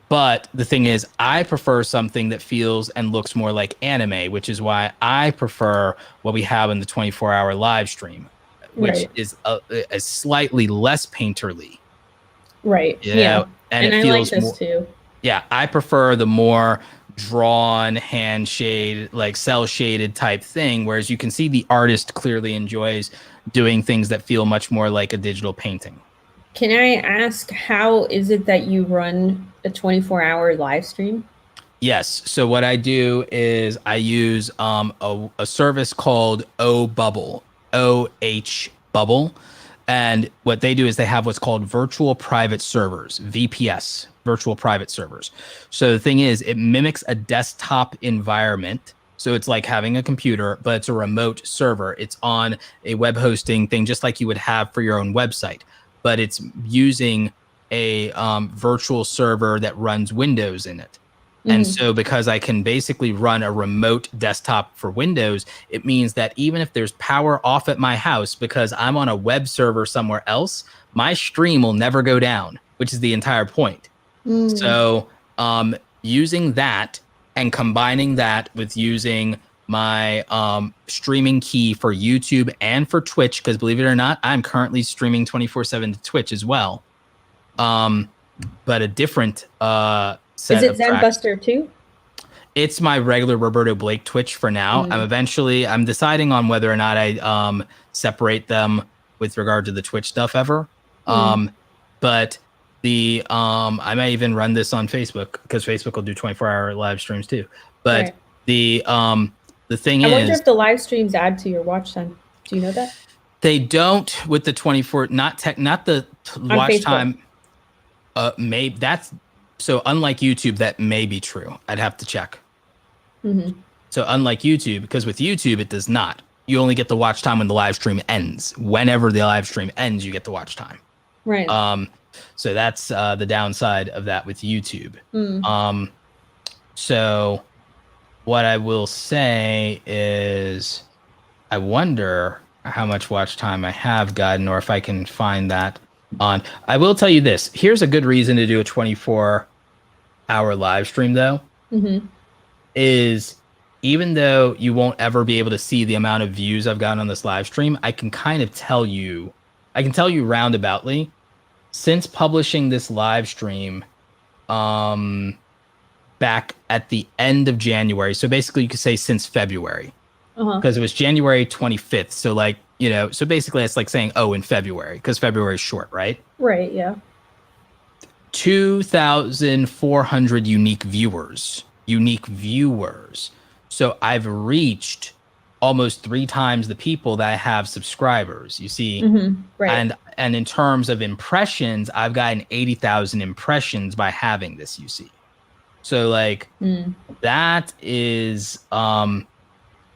A: But the thing is, I prefer something that feels and looks more like anime, which is why I prefer what we have in the 24-hour live stream, which is a slightly less painterly.
B: Right.
A: You know? And it feels
B: like this
A: more,
B: too.
A: Yeah, I prefer the more drawn, hand shade, like cell shaded type thing. Whereas you can see the artist clearly enjoys doing things that feel much more like a digital painting.
B: Can I ask, how is it that you run a 24-hour live stream?
A: Yes. So what I do is I use a service called OBubble, OH Bubble. And what they do is they have what's called virtual private servers, VPS, virtual private servers. So the thing is, it mimics a desktop environment. So it's like having a computer, but it's a remote server. It's on a web hosting thing, just like you would have for your own website. But it's using a virtual server that runs Windows in it. And so because I can basically run a remote desktop for Windows, it means that even if there's power off at my house because I'm on a web server somewhere else, my stream will never go down, which is the entire point. So using that and combining that with using my streaming key for YouTube and for Twitch, because believe it or not, I'm currently streaming 24/7 to Twitch as well. But a different set
B: Is it Zenbuster too?
A: It's my regular Roberto Blake Twitch for now. I'm deciding on whether or not I separate them with regard to the Twitch stuff ever. But the I might even run this on Facebook because Facebook will do 24-hour live streams too. But the thing
B: I
A: is,
B: wonder if the live streams add to your watch time. Do you know that?
A: They don't with the 24, not the watch
B: Facebook.
A: time. Maybe that's so unlike YouTube, that may be true. I'd have to check. So unlike YouTube, because with YouTube, it does not. You only get the watch time when the live stream ends. Whenever the live stream ends, you get the watch time.
B: Right.
A: So that's the downside of that with YouTube. So what I will say is I wonder how much watch time I have gotten or if I can find that on. I will tell you this. Here's a good reason to do a 24-hour live stream, though, is even though you won't ever be able to see the amount of views I've gotten on this live stream, I can kind of tell you, roundaboutly, since publishing this live stream back at the end of January. So basically you could say since February, because it was January 25th. So like, so basically it's like saying, in February, because February is short, right?
B: Right. Yeah.
A: 2,400 unique viewers. So I've reached almost 3 times the people that have subscribers, you see.
B: Right.
A: And in terms of impressions, I've gotten 80,000 impressions by having this, you see. So like that is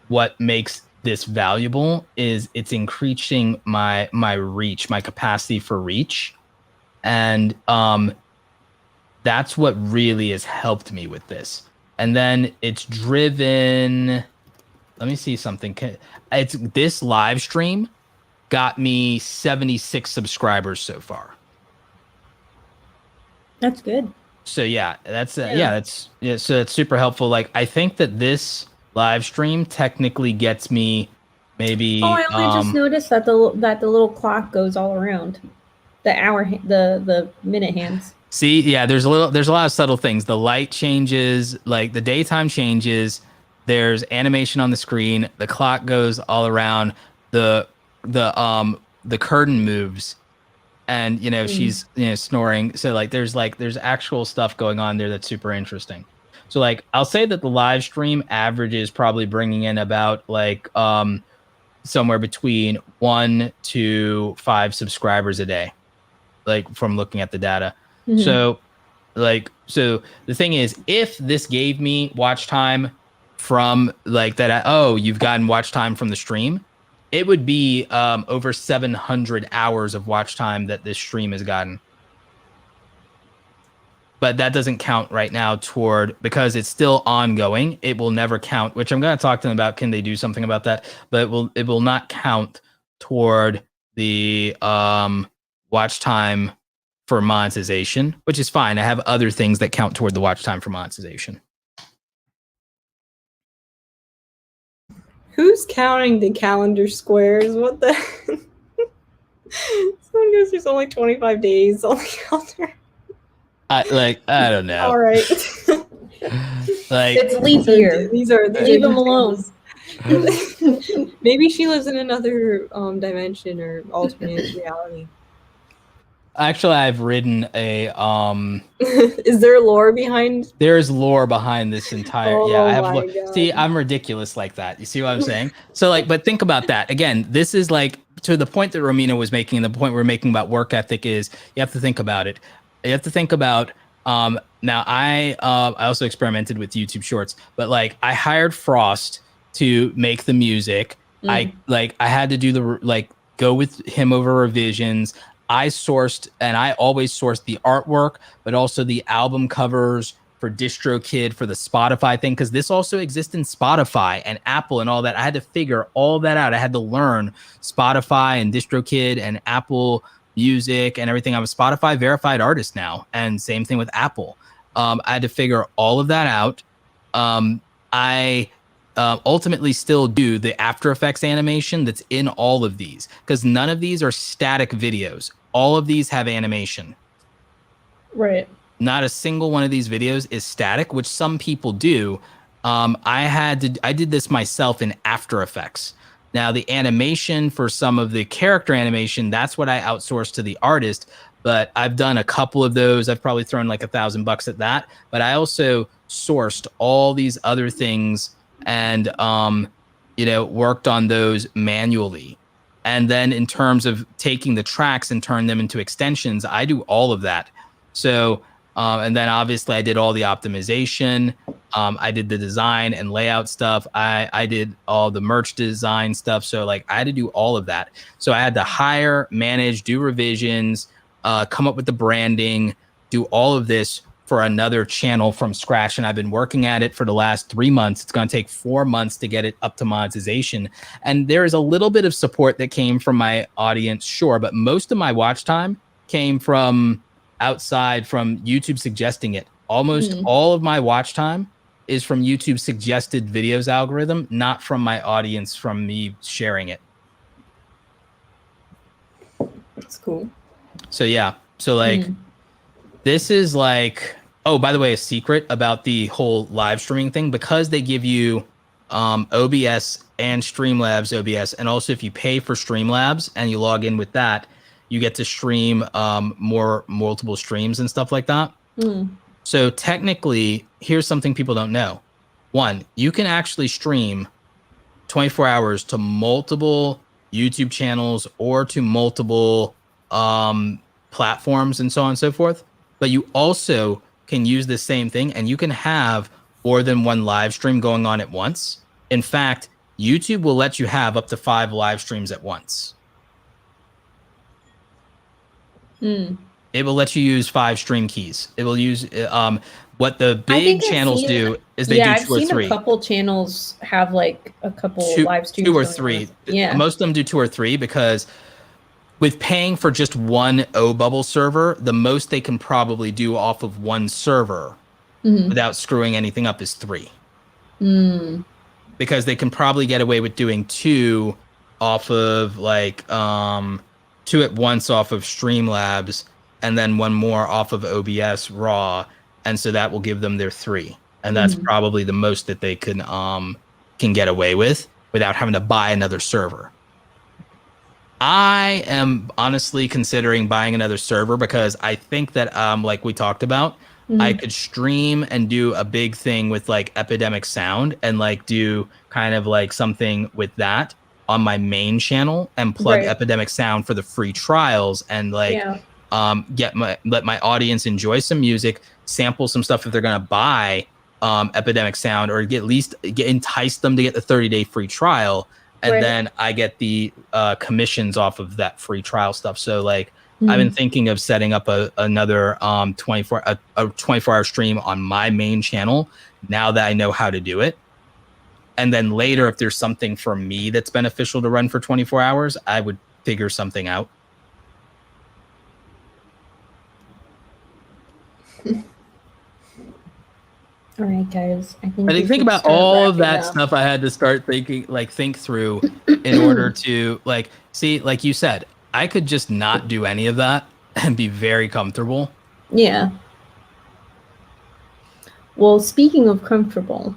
A: what makes this valuable, is it's increasing my reach, my capacity for reach. And that's what really has helped me with this. And then it's driven, let me see something. This live stream got me 76 subscribers so far.
B: That's good.
A: So yeah, so it's super helpful. Like I think that this live stream technically gets me maybe.
B: Oh, I only just noticed that the little clock goes all around, the hour, the minute hands.
A: See, yeah, there's a lot of subtle things. The light changes, like the daytime changes. There's animation on the screen. The clock goes all around. The curtain moves, and she's snoring. So like there's actual stuff going on there that's super interesting. So like I'll say that the live stream average is probably bringing in about like somewhere between 1 to 5 subscribers a day, like from looking at the data. So the thing is, if this gave me watch time from like that, you've gotten watch time from the stream, it would be over 700 hours of watch time that this stream has gotten. But that doesn't count right now because it's still ongoing. It will never count, which I'm going to talk to them about. Can they do something about that? But it will not count toward the watch time for monetization, which is fine. I have other things that count toward the watch time for monetization.
C: Who's counting the calendar squares? What the? Someone goes, there's only 25 days on the calendar.
A: I don't know.
C: All right.
A: Like
B: It's leap year.
C: These are
B: Leave them alone.
C: Maybe she lives in another dimension or alternate reality.
A: Actually, I've written a
C: Is there lore behind?
A: There's lore behind this entire.
C: Oh,
A: yeah, I have.
C: my God.
A: See, I'm ridiculous like that. You see what I'm saying? So like, but think about that again. This is like to the point that Romina was making, and the point we're making about work ethic is you have to think about it. You have to think about. Now I also experimented with YouTube Shorts, but like I hired Frost to make the music. I had to do go with him over revisions. I sourced, and I always sourced the artwork, but also the album covers,
D: for DistroKid, for the Spotify thing, because this also exists in Spotify and Apple and all that. I had to figure all that out. I had to learn Spotify and DistroKid and Apple Music and everything. I'm a Spotify verified artist now, and same thing with Apple. I had to figure all of that out. I ultimately still do the After Effects animation that's in all of these, because none of these are static videos. All of these have animation.
B: Right.
D: Not a single one of these videos is static, which some people do. I did this myself in After Effects. Now, the animation for some of the character animation, that's what I outsourced to the artist, but I've done a couple of those. I've probably thrown like $1,000 at that, but I also sourced all these other things and, worked on those manually. And then in terms of taking the tracks and turn them into extensions, I do all of that. So, and then obviously I did all the optimization. I did the design and layout stuff. I did all the merch design stuff. So like I had to do all of that. So I had to hire, manage, do revisions, come up with the branding, do all of this for another channel from scratch. And I've been working at it for the last 3 months. It's going to take 4 months to get it up to monetization. And there is a little bit of support that came from my audience, sure, but most of my watch time came from outside, from YouTube suggesting it. Almost all of my watch time is from YouTube suggested videos algorithm, not from my audience, from me sharing it.
B: That's cool.
D: So yeah, so like this is like, oh, by the way, a secret about the whole live streaming thing, because they give you OBS and Streamlabs OBS, and also if you pay for Streamlabs and you log in with that, you get to stream multiple streams and stuff like that. So technically, here's something people don't know. One, you can actually stream 24 hours to multiple YouTube channels or to multiple platforms and so on and so forth. But you also can use the same thing, and you can have more than one live stream going on at once. In fact, YouTube will let you have up to 5 live streams at once. It will let you use 5 stream keys. It will use what the big channels do is they do 2 or 3.
B: I've seen a couple channels have like a couple live streams.
D: 2 or 3.
B: Yeah.
D: Most of them do 2 or 3, because with paying for just one O-Bubble server, the most they can probably do off of one server without screwing anything up is 3. Because they can probably get away with doing 2 off of like 2 at once off of Streamlabs, and then 1 more off of OBS Raw, and so that will give them their 3, and that's probably the most that they can get away with without having to buy another server. I am honestly considering buying another server, because I think that like we talked about, I could stream and do a big thing with like Epidemic Sound, and like do kind of like something with that on my main channel, and plug Epidemic Sound for the free trials, and like let my audience enjoy some music, sample some stuff if they're gonna buy Epidemic Sound, or at least entice them to get the 30-day free trial, and then I get the commissions off of that free trial stuff. So like I've been thinking of setting up another 24-hour stream on my main channel now that I know how to do it. And then later, if there's something for me that's beneficial to run for 24 hours, I would figure something out.
B: All right, guys. I
D: think about all of that stuff I had to start think through in order to see, like you said, I could just not do any of that and be very comfortable.
B: Yeah. Well, speaking of comfortable,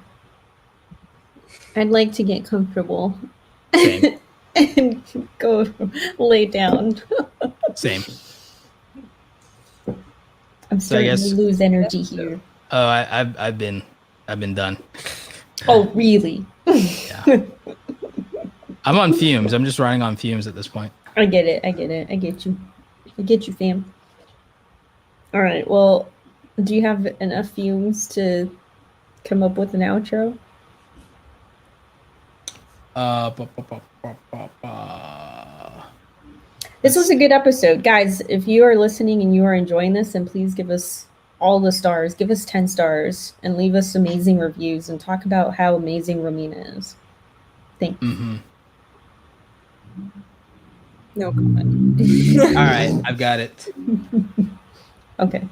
B: I'd like to get comfortable and go lay down.
D: Same.
B: I'm starting to lose energy here.
D: Oh, I've been done.
B: Oh, really?
D: Yeah. I'm on fumes. I'm just running on fumes at this point.
B: I get it. I get you, fam. All right. Well, do you have enough fumes to come up with an outro?
D: This
B: was a good episode. Guys, if you are listening and you are enjoying this, then please give us all the stars. Give us 10 stars and leave us amazing reviews and talk about how amazing Romina is. Thanks.
D: Mm-hmm.
C: No comment.
D: All right, I've got it.
B: Okay.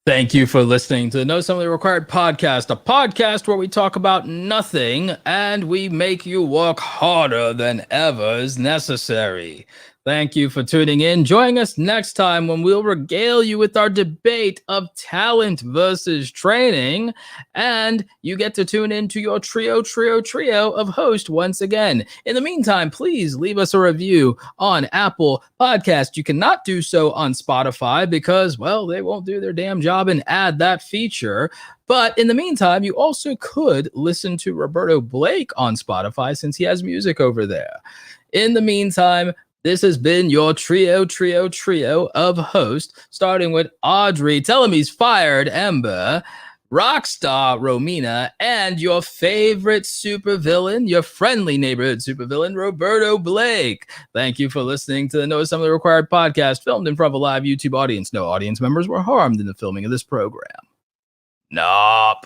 A: Thank you for listening to the No Assembly Required podcast, a podcast where we talk about nothing and we make you work harder than ever is necessary. Thank you for tuning in. Join us next time when we'll regale you with our debate of talent versus training. And you get to tune into your trio of hosts once again. In the meantime, please leave us a review on Apple Podcast. You cannot do so on Spotify because, well, they won't do their damn job and add that feature. But in the meantime, you also could listen to Roberto Blake on Spotify since he has music over there. In the meantime, this has been your trio of hosts, starting with Audrey Ember, Rockstar Romina, and your favorite supervillain, your friendly neighborhood supervillain, Roberto Blake. Thank you for listening to the No Assembly Required podcast, filmed in front of a live YouTube audience. No audience members were harmed in the filming of this program. Nope.